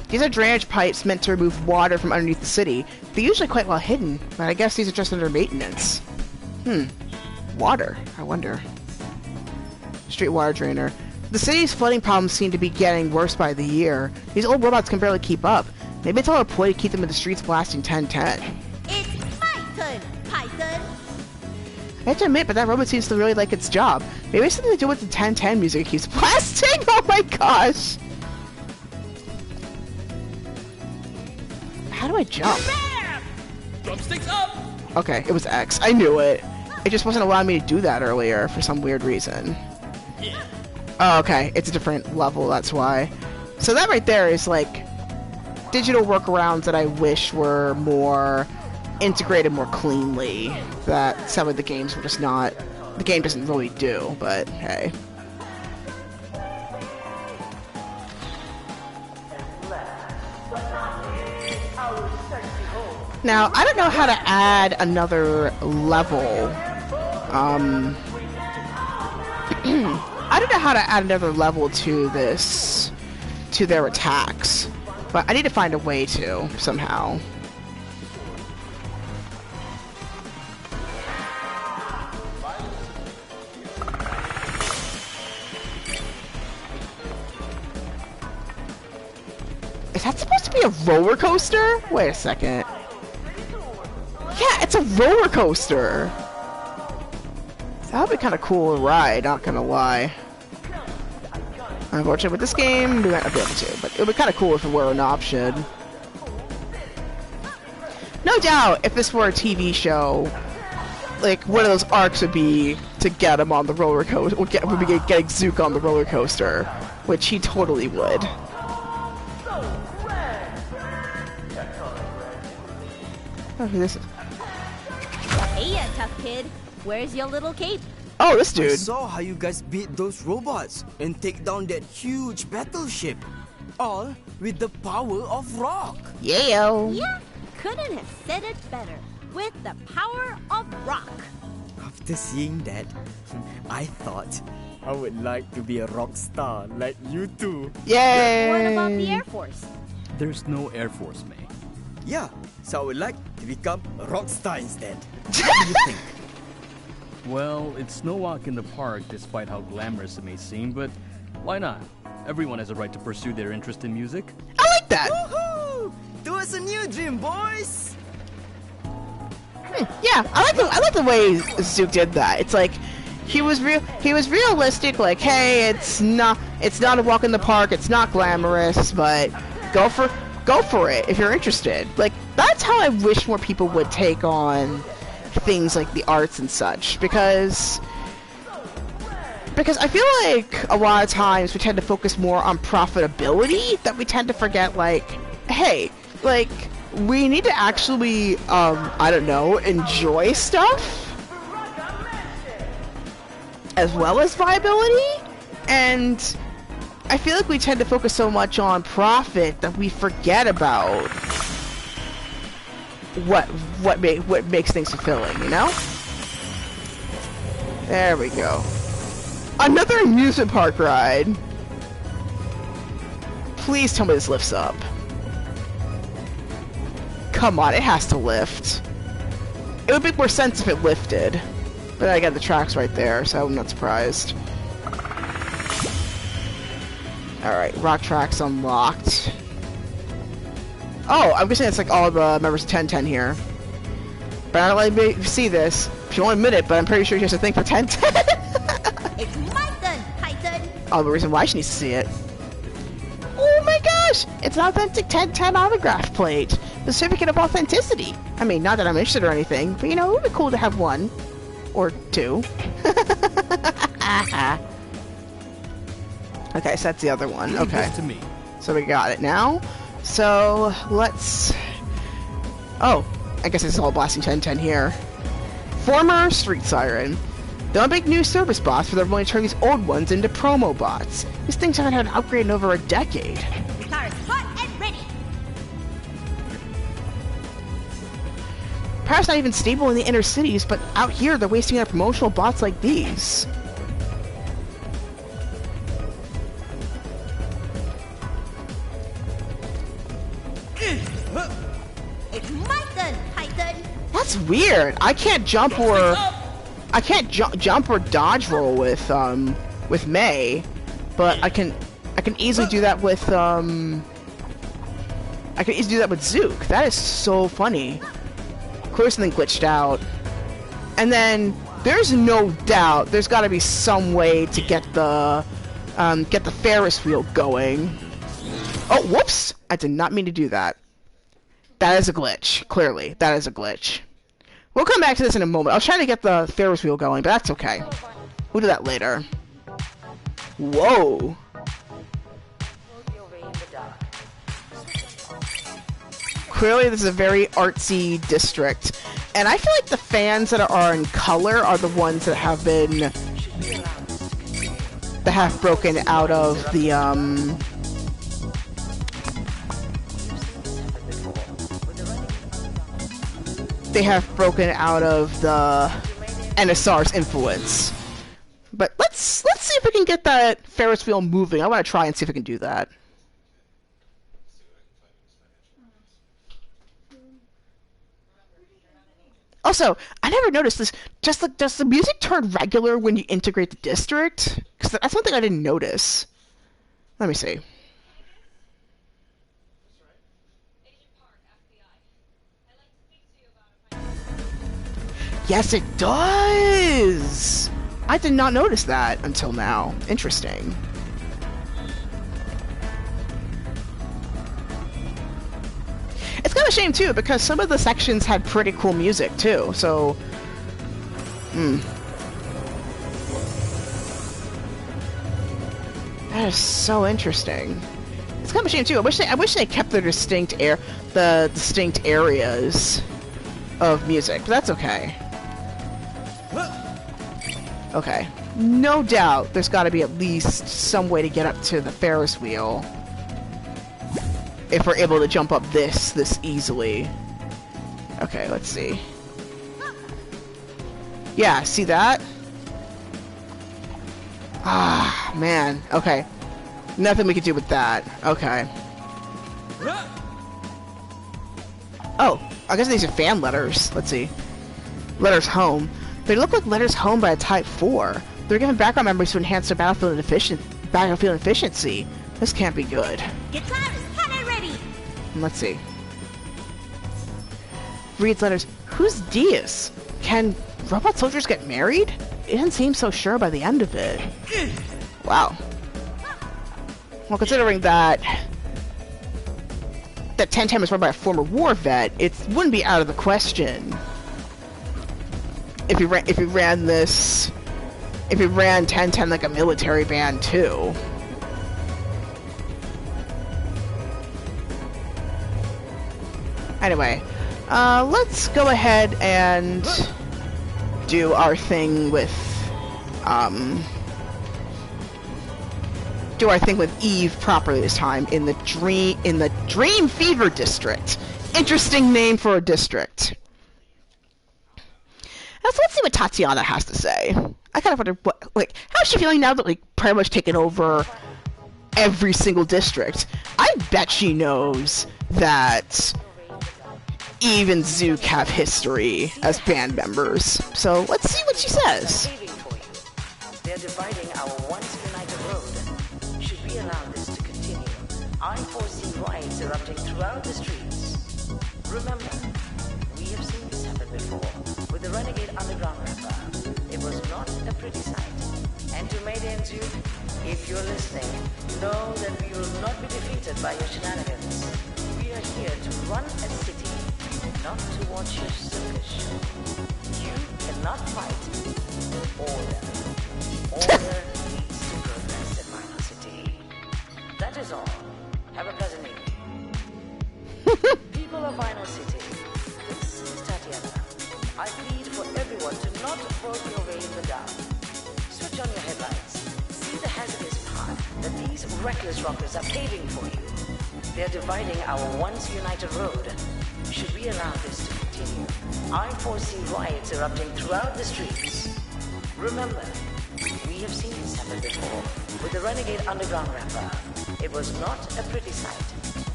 A: These are drainage pipes meant to remove water from underneath the city. They're usually quite well hidden, but I guess these are just under maintenance. Water, I wonder. Street water drainer. The city's flooding problems seem to be getting worse by the year. These old robots can barely keep up. Maybe it's all a ploy to keep them in the streets blasting TenTen.
D: It's my turn, Python.
A: I have to admit, but that robot seems to really like its job. Maybe it's something to do with the TenTen music it keeps blasting. Oh my gosh! How do I jump?
E: Drumsticks up!
A: Okay, it was X. I knew it. It just wasn't allowing me to do that earlier for some weird reason.
E: Yeah.
A: Oh, okay. It's a different level, that's why. So that right there is, like, digital workarounds that I wish were more integrated more cleanly. That some of the games were just not... The game doesn't really do, but hey. Now, I don't know how to add another level. I don't know how to add another level to this, to their attacks, but I need to find a way to, somehow. Is that supposed to be a roller coaster? Wait a second. Yeah, it's a roller coaster. That would be kind of cool to ride, not gonna lie. Unfortunately, with this game, we might not be able to, but it would be kind of cool if it were an option. No doubt, if this were a TV show, like, one of those arcs would be to get him on the roller coaster, would be getting Zuke on the roller coaster, which he totally would. Oh, this is...
D: Hey, tough kid. Where's your little cape?
A: Oh, this dude.
C: I saw how you guys beat those robots and take down that huge battleship. All with the power of rock.
A: Yeah.
D: Yeah, couldn't have said it better. With the power of rock.
C: After seeing that, I thought I would like to be a rock star like you two.
A: Yay!
D: What about the Air Force?
E: There's no Air Force, May.
C: Yeah, so I would like to become a rock star instead. What do you think?
E: Well, it's no walk in the park despite how glamorous it may seem, but why not? Everyone has a right to pursue their interest in music.
A: I like that.
C: Woohoo! Towards a new dream, boys!
A: Yeah, I like the way Zuke did that. It's like he was realistic. Like, hey, it's not a walk in the park. It's not glamorous, but go for it if you're interested. Like, that's how I wish more people would take on things like the arts and such, because Because I feel like a lot of times we tend to focus more on profitability, that we tend to forget, like, hey, like, we need to actually, I don't know, enjoy stuff as well as viability. And I feel like we tend to focus so much on profit that we forget about what makes things fulfilling, you know? There we go. Another amusement park ride. Please tell me this lifts up. Come on, it has to lift. It would make more sense if it lifted. But I got the tracks right there, so I'm not surprised. Alright, rock tracks unlocked. Oh, I'm guessing it's like all the members of TenTen here. But I don't let me see this. She won't admit it, but I'm pretty sure she has a thing for TenTen.
D: It's my turn, Titan.
A: Oh, the reason why she needs to see it. Oh my gosh! It's an authentic TenTen autograph plate. The certificate of authenticity. I mean, not that I'm interested or anything, but you know, it would be cool to have one. Or two. Okay, so that's the other one. Okay.
E: To me.
A: So we got it now. So let's... Oh, I guess it's all blasting TenTen here. Former Street Siren. They'll make new service bots, but they're going to turn these old ones into promo bots. These things haven't had an upgrade in over a decade.
D: Guitar is hot and ready.
A: Perhaps not even stable in the inner cities, but out here they're wasting on promotional bots like these.
D: It's my turn, Titan.
A: That's weird. I can't jump or jump or dodge roll with May, but I can easily do that with Zuke. That is so funny. Of course, something glitched out, and then there's no doubt there's got to be some way to get the Ferris wheel going. Oh, whoops! I did not mean to do that. That is a glitch. Clearly, that is a glitch. We'll come back to this in a moment. I was trying to get the Ferris wheel going, but that's okay. We'll do that later. Whoa! Clearly, this is a very artsy district, and I feel like the fans that are in color are the ones that have broken out of the NSR's influence. But let's see if we can get that Ferris wheel moving. I want to try and see if I can do that. Also, I never noticed this. Does the music turn regular when you integrate the district? Because that's one thing I didn't notice. Let me see. Yes, it does! I did not notice that until now. Interesting. It's kind of a shame, too, because some of the sections had pretty cool music, too, so... That is so interesting. It's kind of a shame, too. I wish they kept their distinct areas of music, but that's okay. Okay. No doubt there's got to be at least some way to get up to the Ferris wheel. If we're able to jump up this easily. Okay, let's see. Yeah, see that? Ah, man. Okay. Nothing we can do with that. Okay. Oh, I guess these are fan letters. Let's see. Letters home. They look like letters home by a Type 4. They're given background memories to enhance their battlefield efficiency. This can't be good.
D: Guitar is hot and ready.
A: Let's see. Reads letters. Who's Diaz? Can robot soldiers get married? It didn't seem so sure by the end of it. Wow. Well, considering that TenTen was run by a former war vet, it wouldn't be out of the question if we ran this if he ran TenTen like a military band too. Anyway, let's go ahead and do our thing with Eve properly this time in the Dream Fever District. Interesting name for a district. Now, so let's see what Tatiana has to say. I kind of wonder how's she feeling now that pretty much taken over every single district. I bet she knows that Eve and Zuke have history as band members. So let's see what she says.
G: They're dividing our once united road. Should we allow this to continue, I foresee riots erupting throughout the streets. Remember, we have seen this happen before with the renegade underground rapper. It was not a pretty sight. And to Mayday and Zuke, if you're listening, know that we will not be defeated by your shenanigans. We are here to run a city, not to watch your circus show. You cannot fight order. Order leads to progress in Final City. That is all. Have a pleasant evening. People of Final City, this is Tatiana. I plead for everyone to not vote your way in the dark. Switch on your headlights. See the hazardous path that these reckless rockers are paving for you. They're dividing our once united road. Should we allow this to continue, I foresee riots erupting throughout the streets. Remember, we have seen this happen before with the renegade underground rapper. It was not a pretty sight.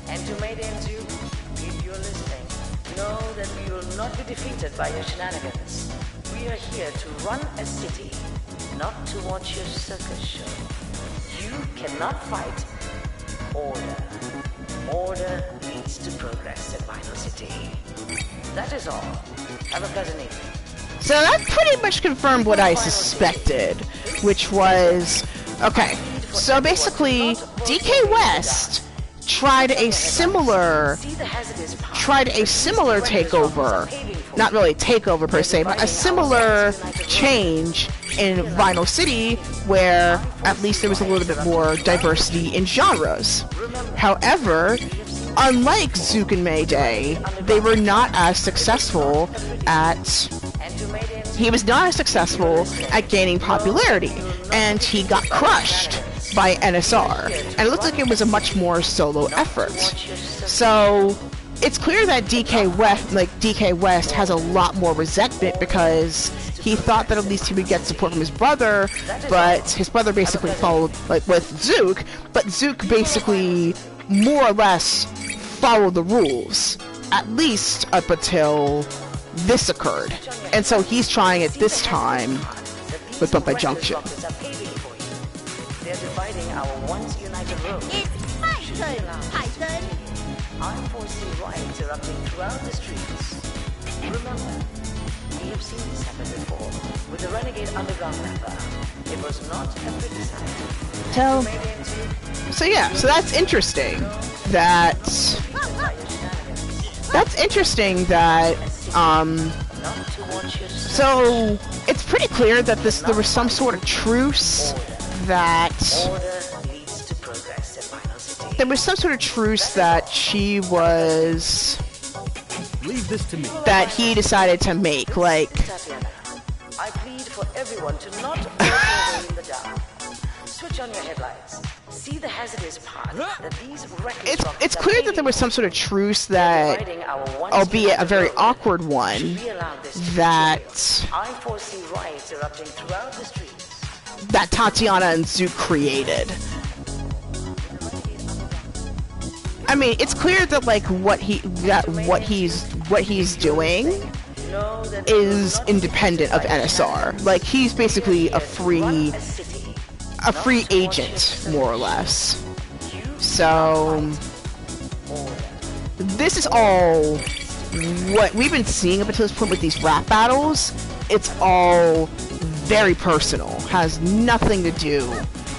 G: And to Mayday and Zuke, if you're listening, know that we will not be defeated by your shenanigans. We are here to run a city, not to watch your circus show. You cannot fight order. Order leads to progress in Final City. That is all. Have a pleasant evening.
A: So that pretty much confirmed what I suspected, which was, okay, so basically DK West tried a similar takeover, not really takeover per se, but a similar change in Vinyl City where at least there was a little bit more diversity in genres. However, unlike Zuke and Mayday, they were not as successful at gaining popularity, and he got crushed by NSR, and it looked like it was a much more solo effort. So it's clear that DK West has a lot more resentment because he thought that at least he would get support from his brother, but his brother basically followed with Zuke, but Zuke basically more or less followed the rules, at least up until this occurred. And so he's trying it this time with Bunk Bed Junction.
G: They're dividing our once united road.
D: It's my turn, Python.
G: I foresee riots erupting throughout the streets. Remember, we have seen this happen before with the renegade underground rapper. It was not a pretty sight.
A: So yeah, so that's interesting. So it's pretty clear that there was some sort of truce that she was
E: Leave this to me.
A: that he decided to make, like,
G: I plead for everyone to not vote your way in the dark. Switch on your headlights. See the hazardous path that these reckless rockers
A: it's clear that there was some sort of truce that, albeit a very awkward one, that
G: I foresee riots erupting throughout the streets.
A: that Tatiana and Zuke created. I mean, it's clear that what he's doing is independent of NSR. Like, he's basically a free agent, more or less. So this is all what we've been seeing up until this point with these rap battles. It's all very personal, has nothing to do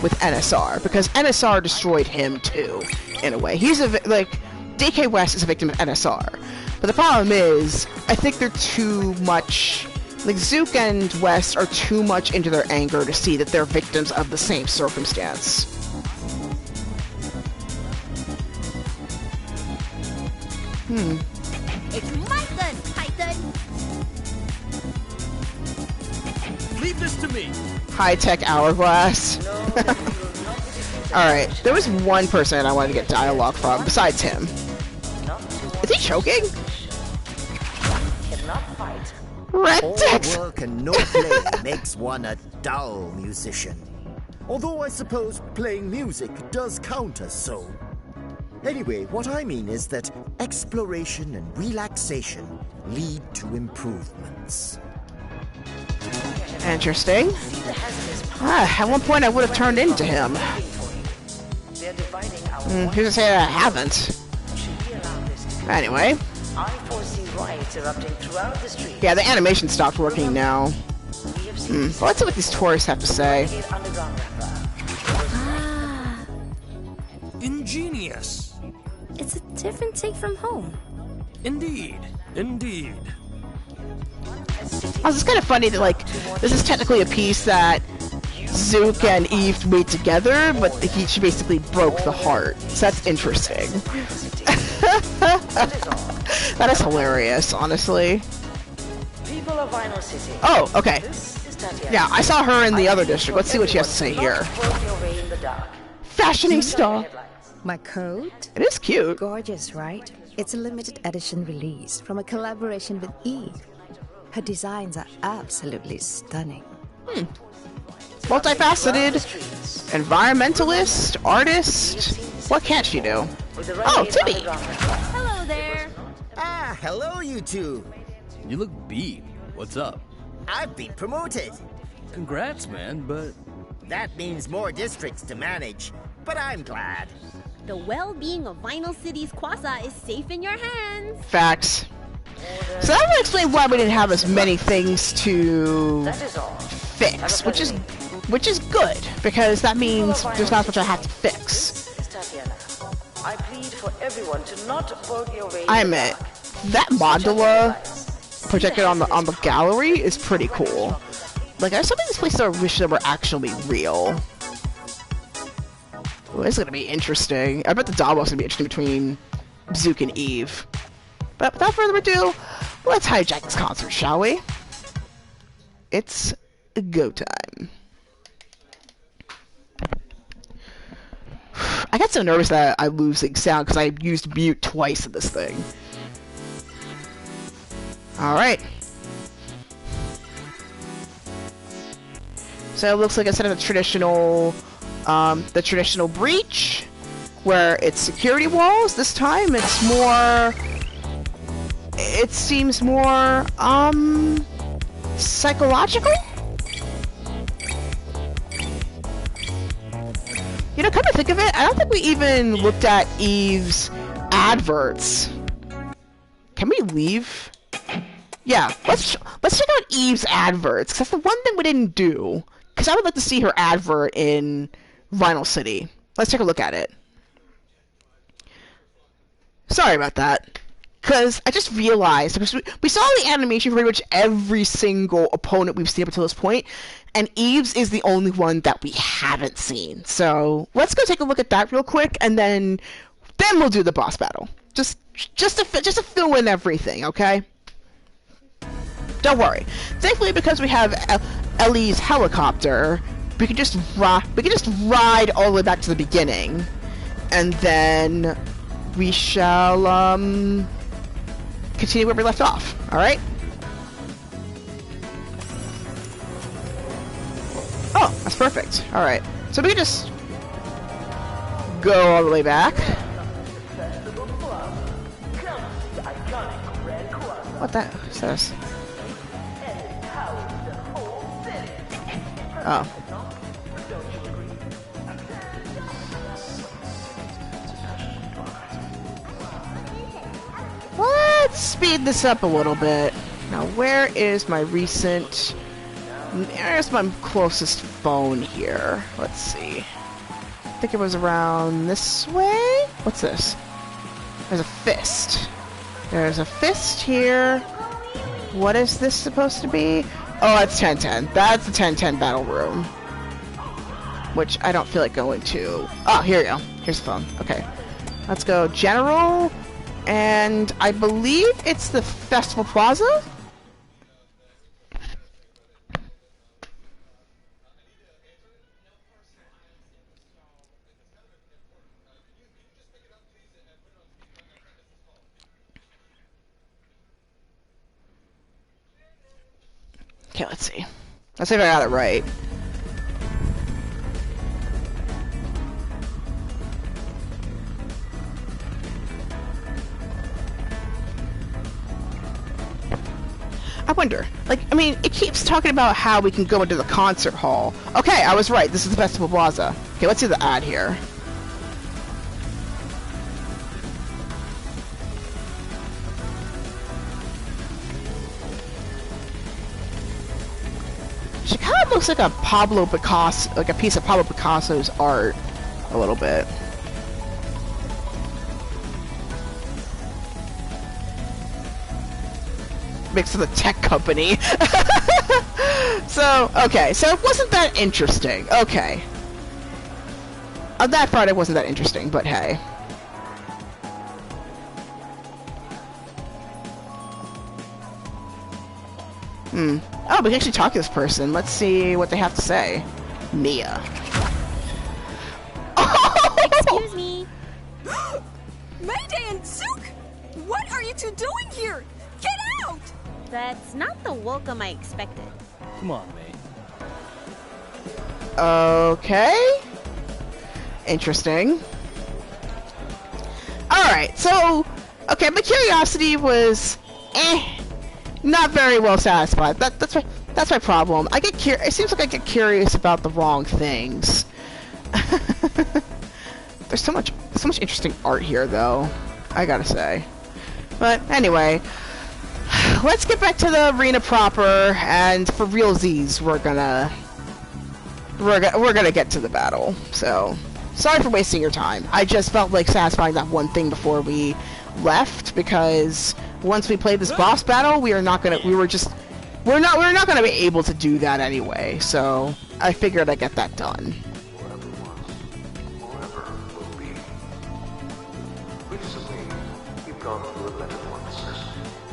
A: with NSR, because NSR destroyed him too, in a way. He's DK West is a victim of NSR, but the problem is, I think they're too much Like, Zuke and West are too much into their anger to see that they're victims of the same circumstance.
D: It's my turn, Titan.
E: Leave this to me.
A: High-tech hourglass. Alright, there was one person I wanted to get dialogue from, besides him. Is he choking?
G: Cannot fight.
A: Red
H: All
A: text!
H: work and no play makes one a dull musician. Although I suppose playing music does count as so. Anyway, what I mean is that exploration and relaxation lead to improvements.
A: Interesting. At one point I would have turned into him.
G: They're dividing our
A: Who's to say that I haven't?
G: should we allow this to
A: Anyway.
G: I foresee riots erupting throughout the streets.
A: Yeah, the animation stopped working now.
G: We have seen
A: Well, let's see what these tourists have to say.
G: Renegade underground rapper.
I: Ingenious.
J: It's a different take from home.
I: Indeed. Indeed.
A: Oh, it's kind of funny that, like, this is technically a piece that Zuke and Eve made together, but she basically broke the heart. So that's interesting. That is hilarious, honestly.
G: People of Vinyl City.
A: Oh, okay.
G: This is Tatiana.
A: Yeah, I saw her in the other district. Let's see what she has to say here.
G: Work your way in the dark.
A: Fashionista.
K: My coat?
A: It is cute.
K: Gorgeous, right? It's a limited edition release from a collaboration with Eve. Her designs are absolutely stunning.
A: Multifaceted, environmentalist, artist. What can't she do? Oh, Timmy.
D: Hello there.
H: Ah, hello you two.
E: You look beat. What's up?
H: I've been promoted.
E: Congrats, man, but
H: That means more districts to manage, but I'm glad.
D: The well-being of Vinyl City's Quasa is safe in your hands.
A: Facts. So that would explain why we didn't have as many things to
G: That is all.
A: fix, which is good, because that means there's not much I have to fix.
G: This is Tatiana. I plead for everyone to not vote your way in
A: I
G: the
A: admit,
G: dark.
A: that mandala projected on the gallery is pretty cool. Like, I some of these places I wish they were actually real. Well, this is gonna be interesting. I bet the dialogue's gonna be interesting between Zuke and Eve. But without further ado, let's hijack this concert, shall we? It's go time. I got so nervous that I losing sound because I used mute twice in this thing. Alright. So it looks like instead of the traditional breach, where it's security walls, this time it's more... It seems more, psychological? You know, come to think of it, I don't think we even looked at Eve's adverts. Can we leave? Yeah, let's check out Eve's adverts, because that's the one thing we didn't do. Because I would like to see her advert in Vinyl City. Let's take a look at it. Sorry about that. Because I just realized, because we saw the animation for pretty much every single opponent we've seen up until this point, and Eve's is the only one that we haven't seen. So let's go take a look at that real quick, and then we'll do the boss battle. Just to fill in everything, okay? Don't worry. Thankfully, because we have Ellie's helicopter, we can just ride all the way back to the beginning, and then we shall continue where we left off. All right. Oh, that's perfect. All right. So we can just go all the way back. What the heck is this? Oh. Let's speed this up a little bit. Now, where is my recent... Where's my closest phone here? Let's see. I think it was around this way? What's this? There's a fist. There's a fist here. What is this supposed to be? Oh, that's TenTen. That's the TenTen battle room. Which I don't feel like going to. Oh, here you go. Here's the phone. Okay. Let's go General. And I believe it's the Festival Plaza? Okay, let's see. Let's see if I got it right. I wonder, like, I mean, it keeps talking about how we can go into the concert hall. Okay, I was right. This is the Festival Plaza. Okay, let's see the ad here. She kind of looks like a Pablo Picasso, like a piece of Pablo Picasso's art, a little bit. Mixed with a tech company. So, okay, so it wasn't that interesting. Okay. On that part, it wasn't that interesting, but hey. Oh, we can actually talk to this person. Let's see what they have to say. Mia.
D: Excuse me.
L: Mayday and Zuke! What are you two doing here? Get out!
D: That's not the welcome I expected.
I: Come on, mate.
A: Okay. Interesting. Alright, so... Okay, my curiosity was... not very well satisfied. That's my problem. I get it seems like I get curious about the wrong things. There's so much interesting art here, though. I gotta say. But anyway, let's get back to the arena proper, and for realsies, we're gonna get to the battle. So, sorry for wasting your time. I just felt like satisfying that one thing before we left, because once we played this boss battle, we're not gonna be able to do that anyway. So I figured I'd get that done.
M: Whoever will be. Recently, we've gone through a metamorphosis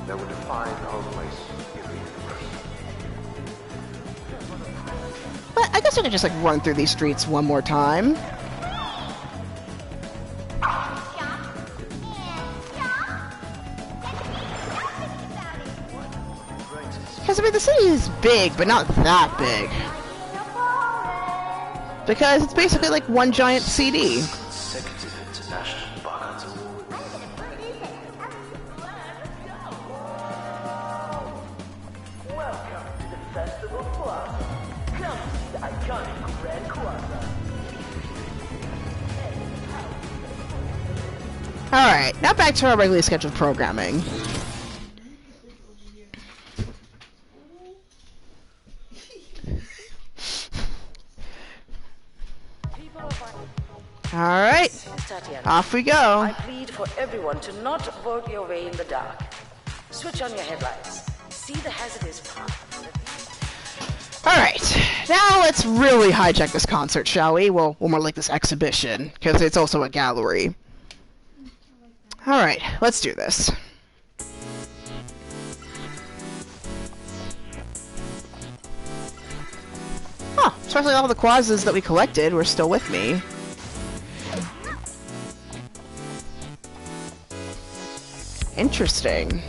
M: that would define our place in the universe.
A: But I guess I could just like run through these streets one more time. Because, I mean, the city is big, but not that big. Because it's basically like one giant CD. Alright, now back to our regularly scheduled programming. Alright, off we go.
G: I plead for everyone to not vote your way in the dark. Switch on your headlights. See the hazardous part.
A: Alright, now let's really hijack this concert, shall we? Well, more like this exhibition, because it's also a gallery. Alright, let's do this. Huh, especially all the quazzes that we collected were still with me. Interesting.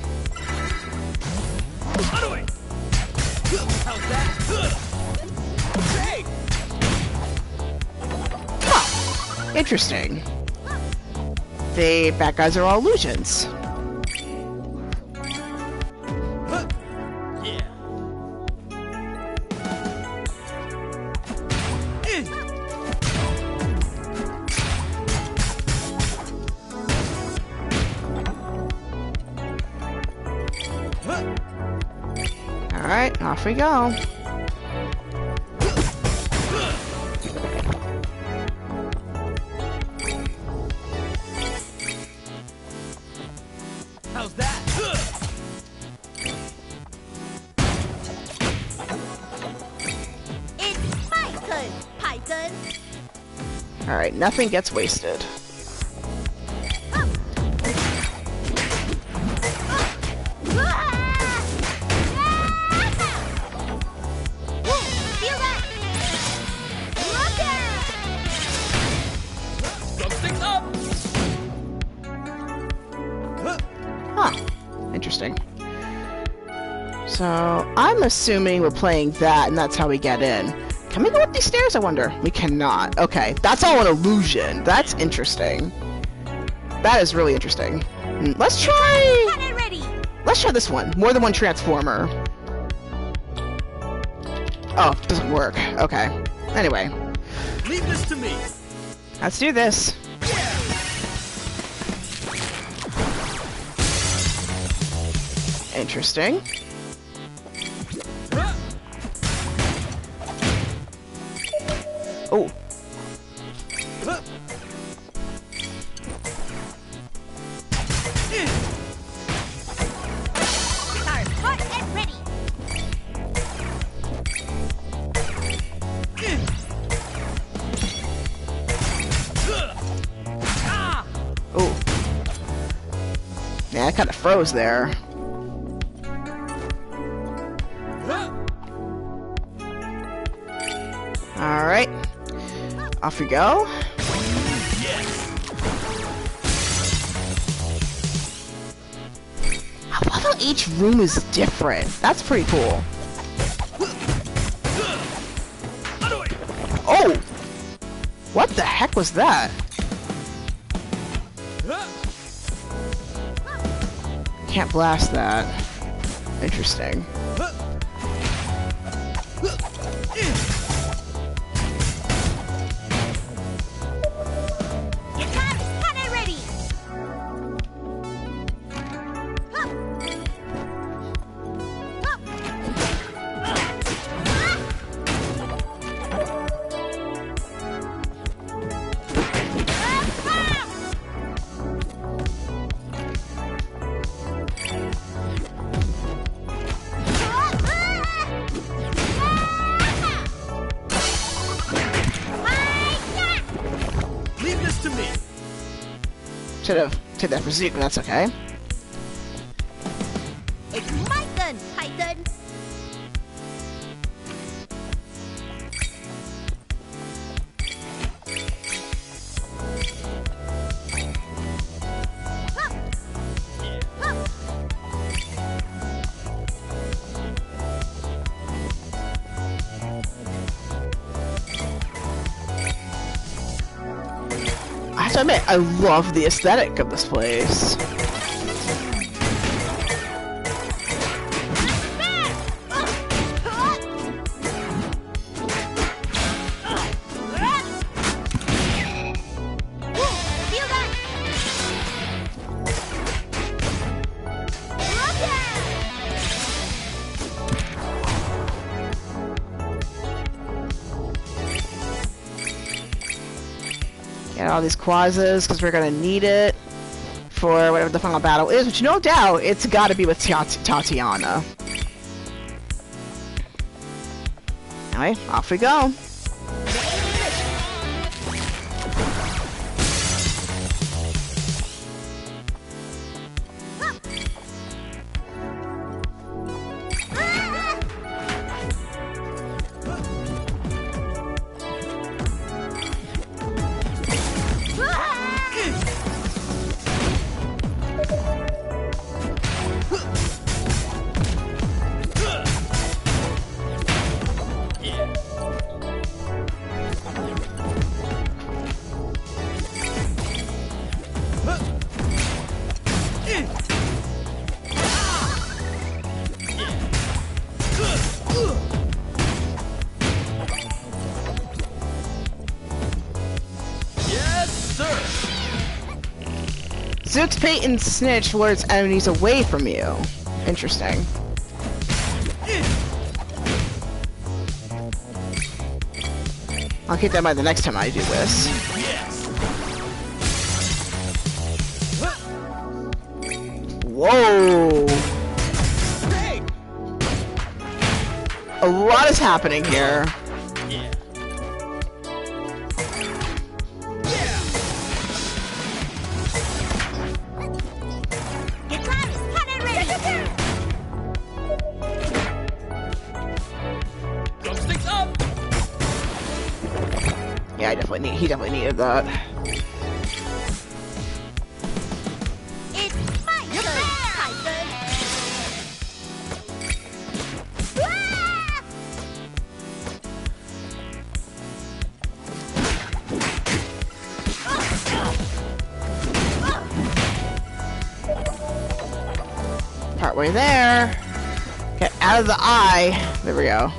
A: Huh. Interesting. The bad guys are all illusions. Alright, off we go.
E: How's that?
A: Alright, nothing gets wasted. Huh. Interesting. So, I'm assuming we're playing that, and that's how we get in. Can we go up these stairs, I wonder? We cannot. Okay, that's all an illusion. That's interesting. That is really interesting. Let's try... Let's try this one. More than one transformer. Oh, it doesn't work. Okay. Anyway.
E: Leave this to me.
A: Let's do this. Interesting. Oh. Oh. Yeah, I kind of froze there. Alright. Off we go. I love how each room is different. That's pretty cool. Oh! What the heck was that? Can't blast that. Interesting. Should have taken that for Zuke, but that's okay.
D: It's my turn, Titan.
A: I have to admit, I love the aesthetic of this place. Get all these quazzes, because we're going to need it for whatever the final battle is, which no doubt it's got to be with Tatiana. Anyway, off we go. Zuke's Peyton snitch lures enemies away from you. Interesting. I'll keep that in mind the next time I do this. Whoa! A lot is happening here. he definitely needed that.
D: It's my turn, Python.
A: Partway there. Get out of the eye. There we go.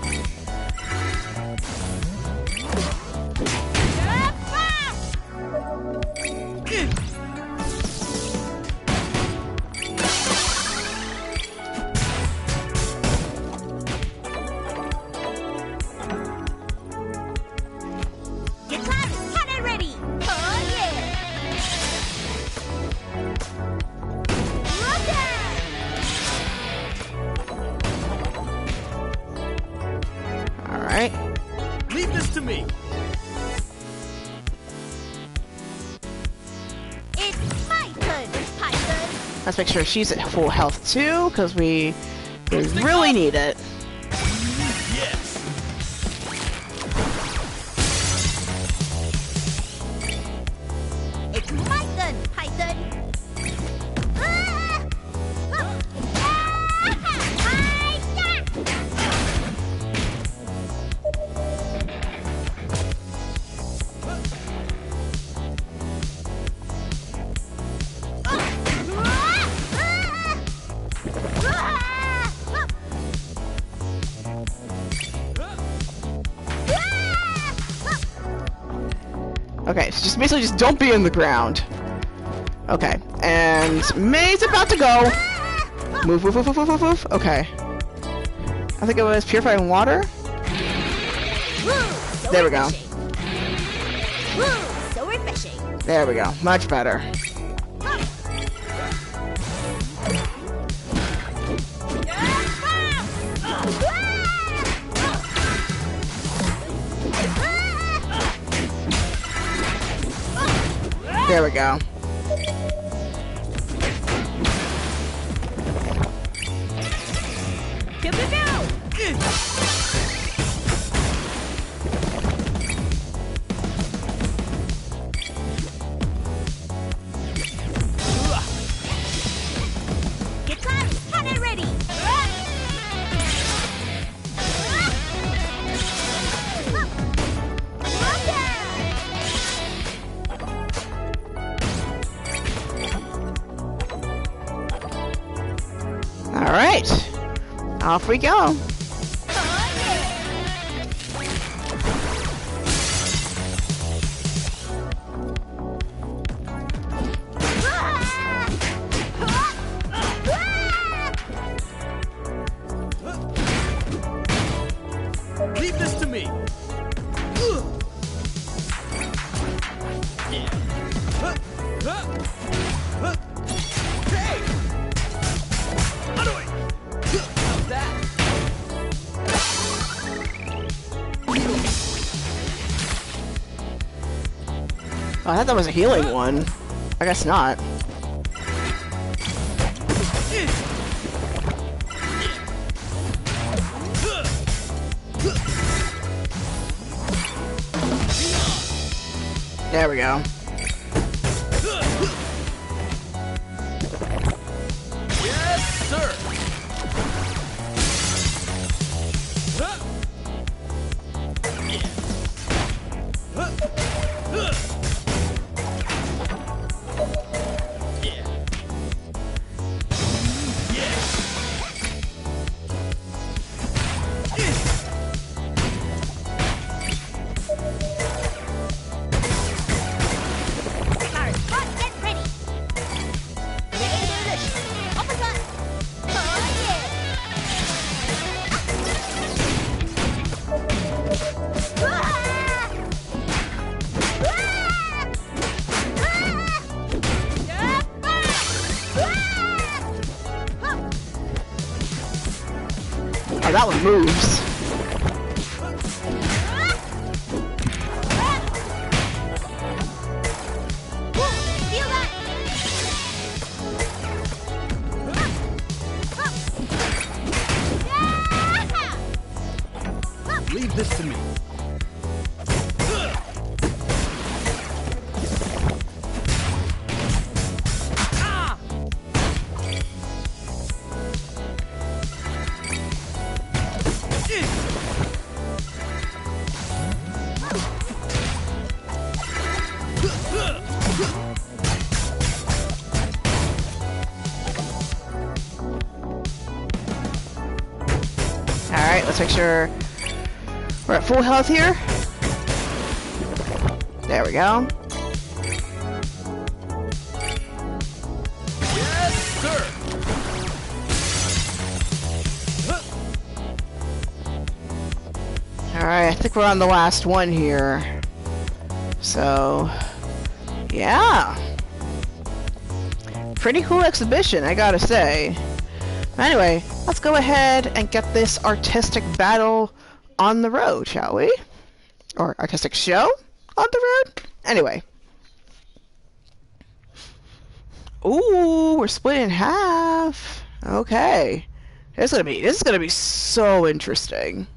E: Leave this to me.
D: It's my turn, Python.
A: Let's make sure she's at full health too, because we really need it.
E: Yes.
D: It's my turn, Python.
A: Okay, so just basically just don't be in the ground. Okay, and May's about to go. Move, move, move, move, move, move. Okay. I think it was purifying water. There we go.
D: So refreshing.
A: There we go. Much better. There we go.
D: Pew, pew, pew. Get cloudy, cannon ready.
A: All right, off we go.
E: Leave this to me. Hey! How do I? How's that?
A: Oh, I thought that was a healing one. I guess not. There we go.
E: Yes, sir.
A: Oh, that one moves.
E: Leave this to me.
A: let's make sure we're at full health here. There we go.
B: Yes, sir.
A: Alright, I think we're on the last one here. So, yeah. Pretty cool exhibition, I gotta say. Anyway, let's go ahead and get this artistic battle on the road, shall we? Or artistic show on the road? Anyway. Ooh, we're split in half. Okay. This is gonna be so interesting.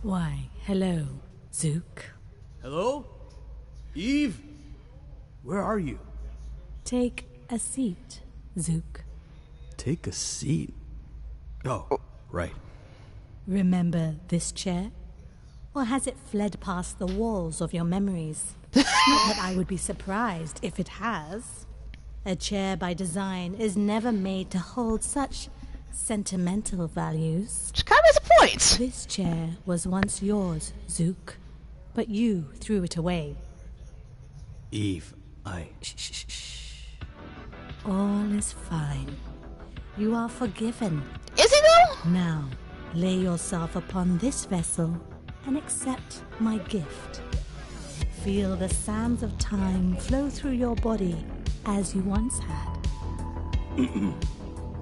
N: Why, hello, Zuke.
I: Hello? Eve? Where are you?
N: Take a seat, Zuke.
I: Take a seat. Oh, right.
N: Remember this chair? Or has it fled past the walls of your memories? Not that I would be surprised if it has. A chair by design is never made to hold such sentimental values.
A: Which kind of is a point.
N: This chair was once yours, Zuke, but you threw it away.
I: Eve,
N: Shh. All is fine. You are forgiven.
A: Is he though?
N: Now, lay yourself upon this vessel and accept my gift. Feel the sands of time flow through your body as you once had.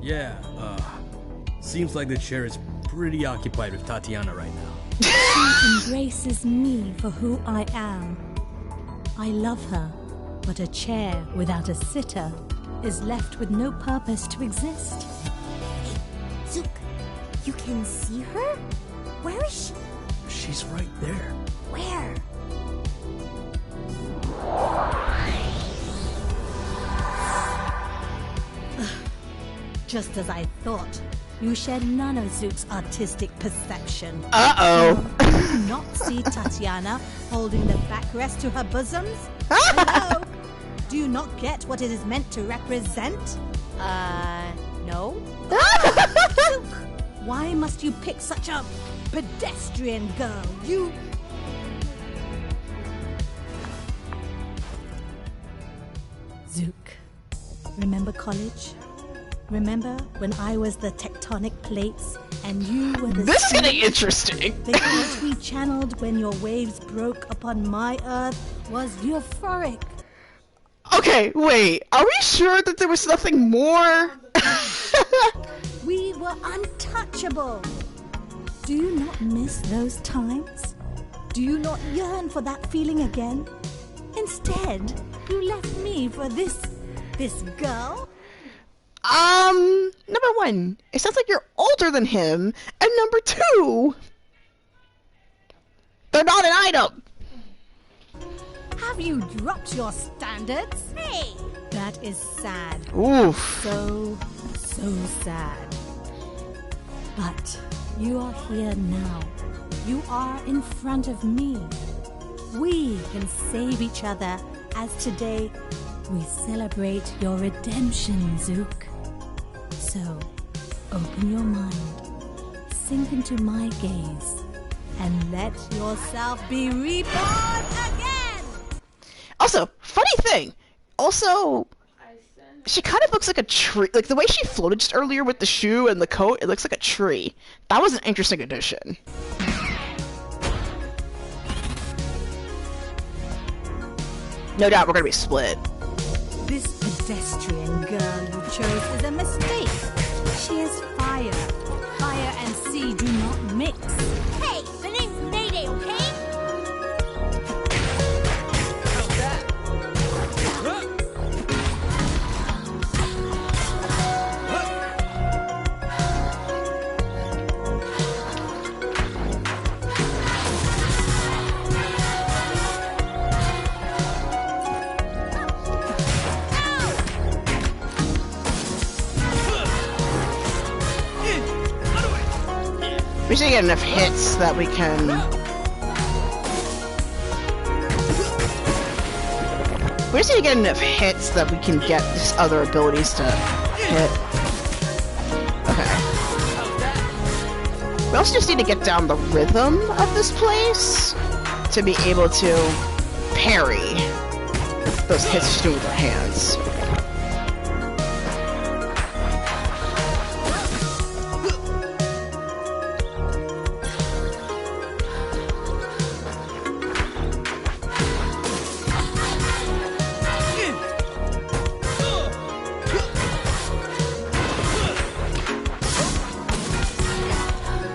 I: Yeah, seems like the chair is pretty occupied with Tatiana right now.
N: She embraces me for who I am. I love her, but a chair without a sitter is left with no purpose to exist.
D: Zuke, you can see her? Where is she?
I: She's right there.
D: Where?
N: Just as I thought, you share none of Zuke's artistic perception.
A: Uh-oh.
N: Do you not see Tatiana holding the backrest to her bosoms? Hello? Do you not get what it is meant to represent?
D: No.
N: Zuke, why must you pick such a pedestrian girl? You... Zuke, remember college? Remember when I was the tectonic plates and you were the...
A: This is getting interesting.
N: The heat we channeled when your waves broke upon my earth was euphoric.
A: Okay, wait. Are we sure that there was nothing more?
N: We were untouchable. Do you not miss those times? Do you not yearn for that feeling again? Instead, you left me for this girl?
A: Number one, it sounds like you're older than him, and number two, they're not an item.
N: Have you dropped your standards? Hey! That is sad.
A: Oof.
N: So sad. But you are here now. You are in front of me. We can save each other as today we celebrate your redemption, Zuke. So, open your mind, sink into my gaze, and let yourself be reborn again!
A: Also, funny thing. Also, she kind of looks like a tree. Like, the way she floated just earlier with the shoe and the coat, it looks like a tree. That was an interesting addition. No doubt we're gonna be split.
N: This pedestrian girl you chose is a mistake. She is fire. Fire and sea do not mix.
D: Hey, the name's Mayday, okay?
B: How's that?
A: We should get enough hits that we can... We just need to get enough hits that we can get these other abilities to hit. Okay. also just need to get down the rhythm of this place to be able to parry those hits she's doing with her hands.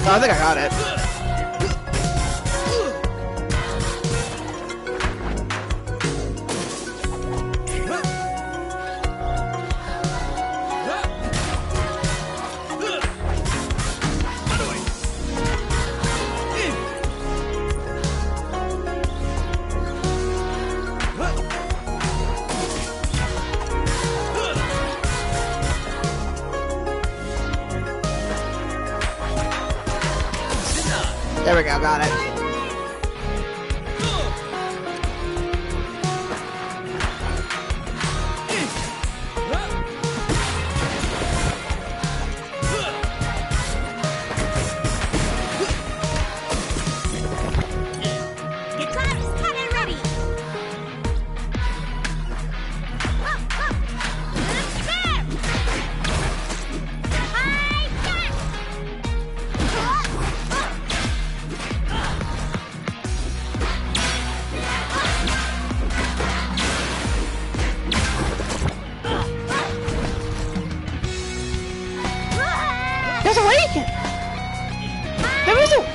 A: Oh, I think I got it. There we go, got it. There's a way! There is a...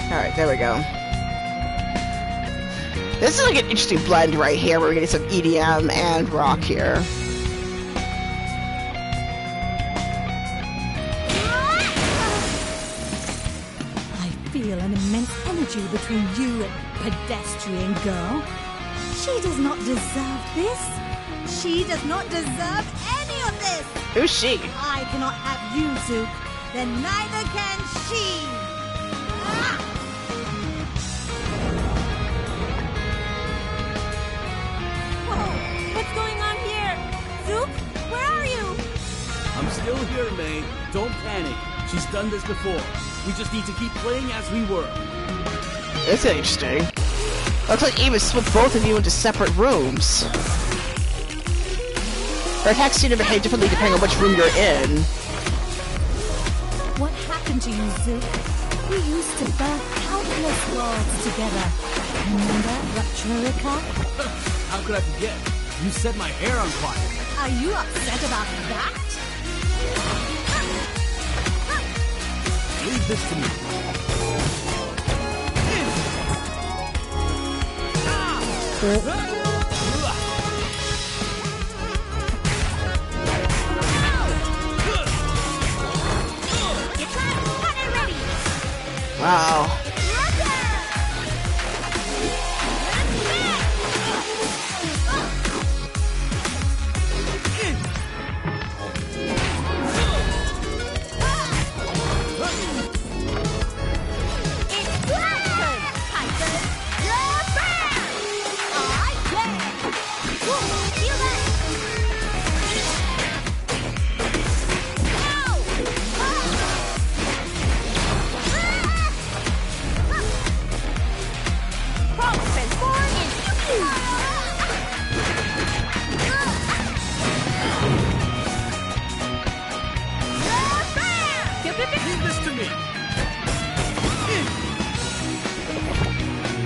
A: Alright, there we go. This is like an interesting blend right here, where we're getting some EDM and rock here.
N: I feel an immense energy between you and pedestrian girl. She does not deserve this. She does not deserve any of this.
A: Who's she?
N: I cannot have you, Zuke. Then neither can she. What's going on here? Zuke, where are you?
E: I'm still here, May. Don't panic. She's done this before. We just need to keep playing as we were.
A: That's interesting. Looks like Eva split both of you into separate rooms. Her attacks seem to behave differently depending on which room you're in.
N: What happened to you, Zuke? We used to birth countless worlds together. Remember Rapturika?
E: How could I forget? You set my hair on fire.
N: Are you upset about that?
E: Leave this to me.
A: Wow.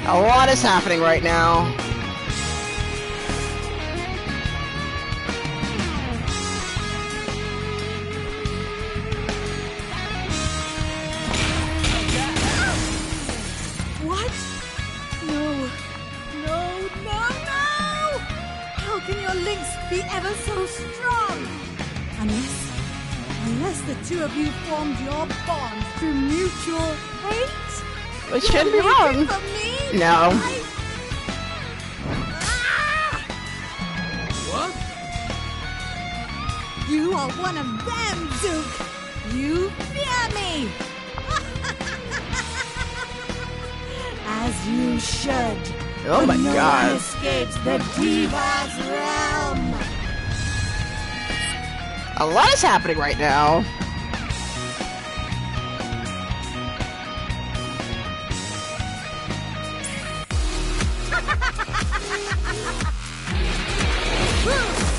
A: A lot is happening right now.
N: ever so strong. Unless the two of you formed your bond through mutual hate.
A: Which shouldn't be wrong.
N: For me?
A: No.
N: What? You are one of them, Zuke. You fear me. As you should.
A: Oh my
N: no
A: God.
N: one escapes the Diva's realm.
A: A lot is happening right now.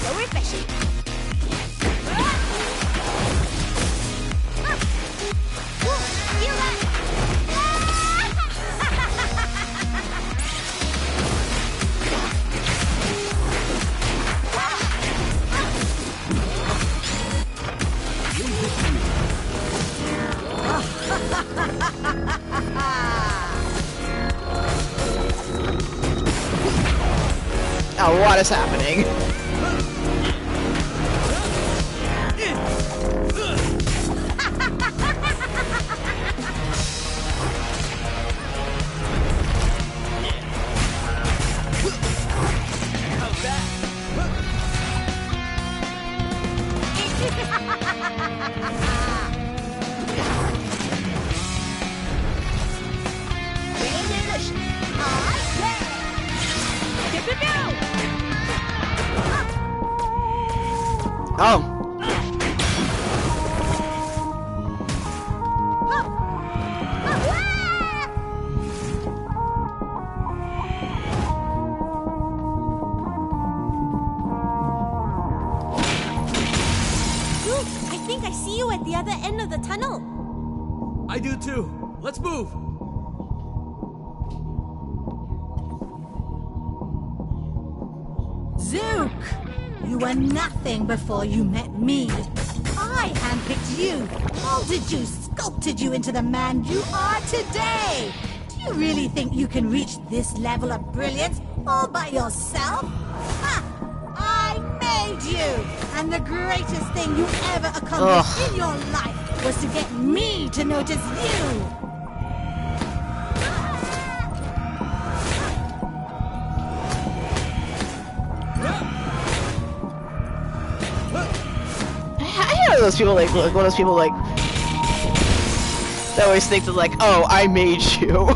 D: So refreshing. Feel that?
A: A lot is happening. Oh.
D: I think I see you at the other end of the tunnel.
I: I do too. Let's move.
N: Zuke, you were nothing before you met me. I handpicked you, molded you, sculpted you into the man you are today. Do you really think you can reach this level of brilliance all by yourself? Ha! I made you, and the greatest thing you ever accomplished in your life was to get me to notice you.
A: I know those people like one of those people like that always think that like, oh, I made you.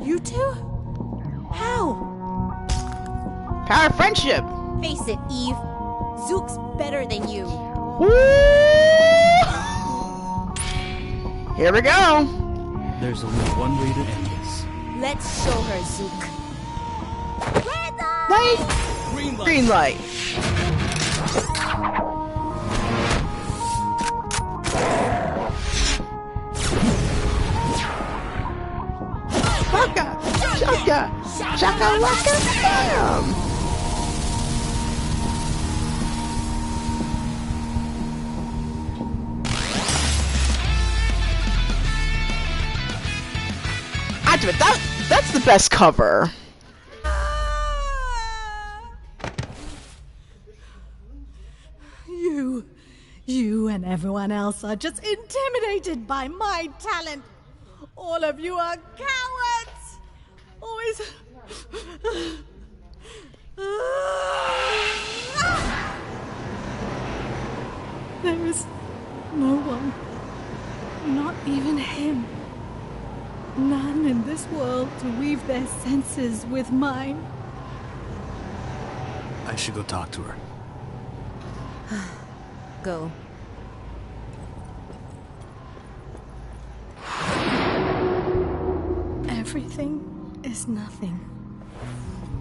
N: You two? How?
A: Power of friendship.
D: Face it, Eve. Zuke's better than you.
A: Woo! Here we go.
I: There's only one way to end this.
D: Let's show her, Zuke.
A: Light.
I: Green light.
A: Green light. Shaka, shaka, shaka, laka, bam. That's the best cover.
N: You and everyone else are just intimidated by my talent. All of you are cowards. Always. There is no one, not even him. None in this world to weave their senses with mine.
I: I should go talk to her.
D: Go.
N: Everything is nothing.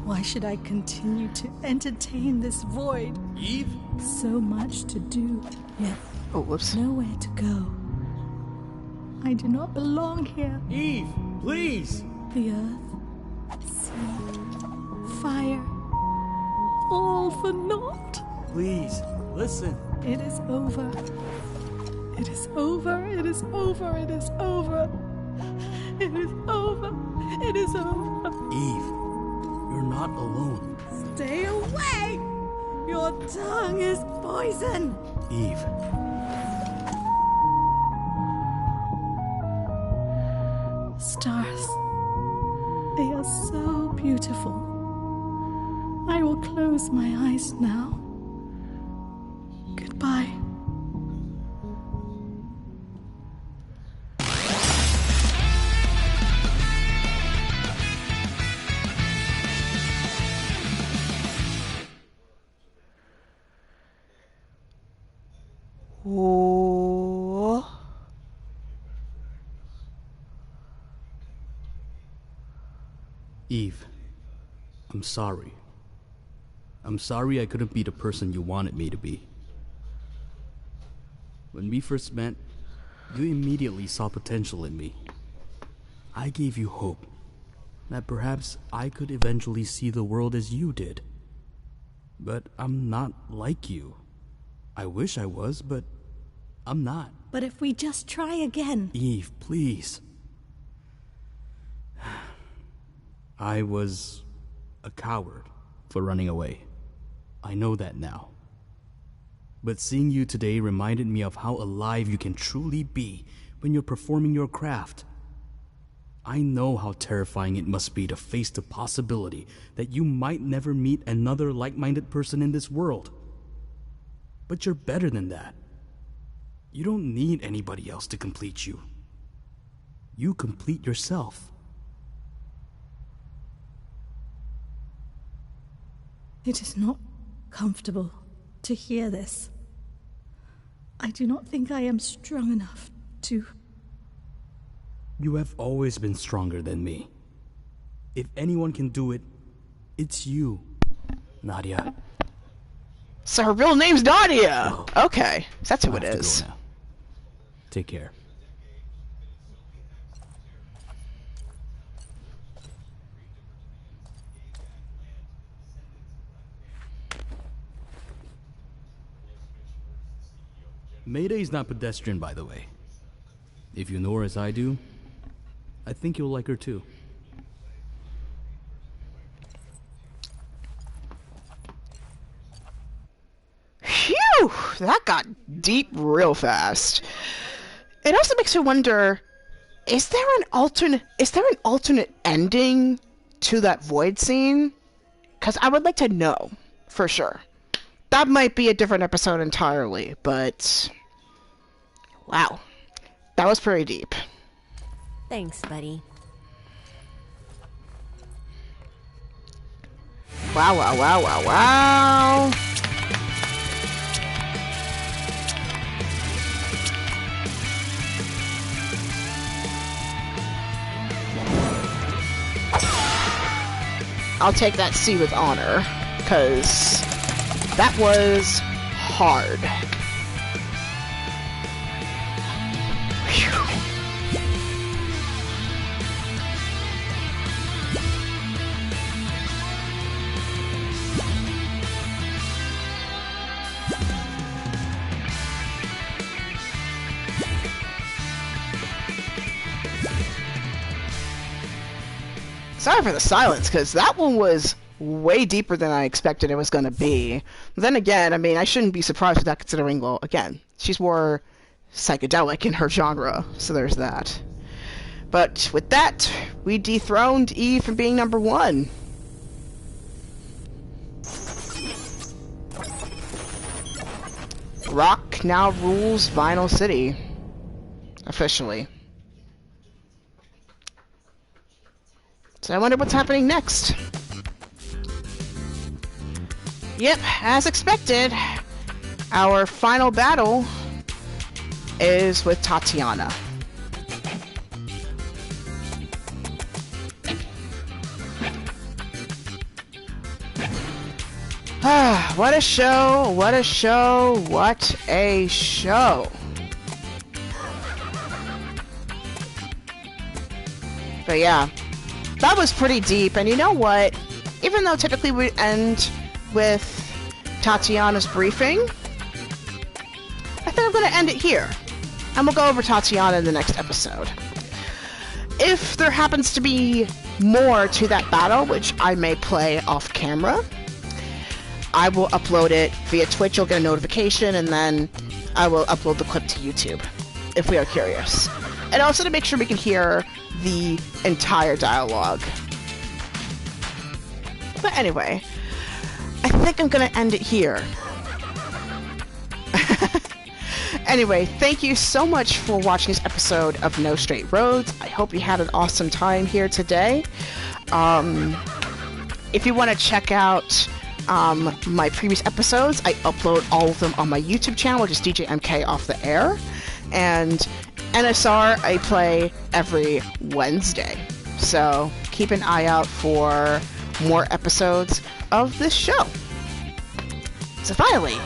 N: Why should I continue to entertain this void?
I: Eve?
N: So much to do, yet nowhere to go. I do not belong here.
I: Eve, please!
N: The earth, sea, fire, all for naught.
I: Please, listen.
N: It is over. It is over, it is over, it is over. It is over, it is over.
I: Eve, you're not alone.
N: Stay away! Your tongue is poison.
I: Eve.
N: Stars. They are so beautiful. I will close my eyes now. Goodbye.
A: Ooh.
I: Eve, I'm sorry. I'm sorry I couldn't be the person you wanted me to be. When we first met, you immediately saw potential in me. I gave you hope that perhaps I could eventually see the world as you did. But I'm not like you. I wish I was, but I'm not.
N: But if we just try again...
I: Eve, please. I was a coward for running away. I know that now. But seeing you today reminded me of how alive you can truly be when you're performing your craft. I know how terrifying it must be to face the possibility that you might never meet another like-minded person in this world. But you're better than that. You don't need anybody else to complete you. You complete yourself.
N: It is not comfortable to hear this. I do not think I am strong enough to...
I: You have always been stronger than me. If anyone can do it, it's you, Nadia.
A: So her real name's Nadia! Okay, that's who it is.
I: Take care. Mayday's not pedestrian, by the way. If you know her as I do, I think you'll like her too.
A: Phew! That got deep real fast. It also makes me wonder, is there an alternate ending to that void scene? Because I would like to know, for sure. That might be a different episode entirely, but... wow. That was pretty deep.
D: Thanks, buddy.
A: Wow, wow, wow, wow, wow. I'll take that C with honor, because that was hard. Whew. Sorry for the silence, because that one was way deeper than I expected it was going to be. Then again, I mean, I shouldn't be surprised with that, considering, well, again, she's more psychedelic in her genre, so there's that. But with that, we dethroned Eve from being number 1. Rock now rules Vinyl City. Officially. So I wonder what's happening next. Yep, as expected, our final battle is with Tatiana. Ah, what a show, what a show, what a show. But yeah, that was pretty deep, and you know what? Even though typically we end with Tatiana's briefing, I think I'm going to end it here. and we'll go over Tatiana in the next episode. If there happens to be more to that battle, which I may play off camera, I will upload it via Twitch. You'll get a notification, and then I will upload the clip to YouTube, if we are curious. And also to make sure we can hear the entire dialogue. But anyway, I think I'm going to end it here. Anyway, thank you so much for watching this episode of No Straight Roads. I hope you had an awesome time here today. If you want to check out my previous episodes, I upload all of them on my YouTube channel, which is DJ MK Off the Air. And NSR I play every Wednesday. So keep an eye out for more episodes of this show. So finally,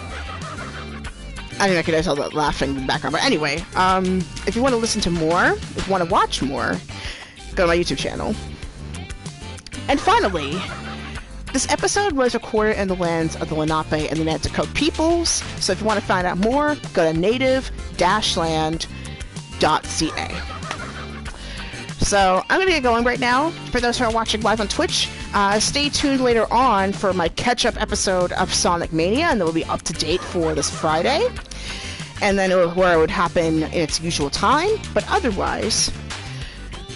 A: I didn't recognize all the laughing in the background, but anyway, if you want to listen to more, if you want to watch more, go to my YouTube channel. And finally, this episode was recorded in the lands of the Lenape and the Nanticoke peoples, so if you want to find out more, go to native-land.ca. So I'm going to get going right now. For those who are watching live on Twitch, stay tuned later on for my catch-up episode of Sonic Mania, and it will be up to date for this Friday. And then where it would happen in its usual time. But otherwise,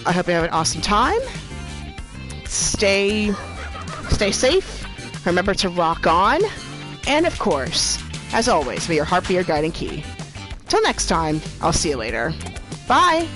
A: I hope you have an awesome time. Stay safe. Remember to rock on. And of course, as always, may your heart be your guiding key. Till next time, I'll see you later. Bye!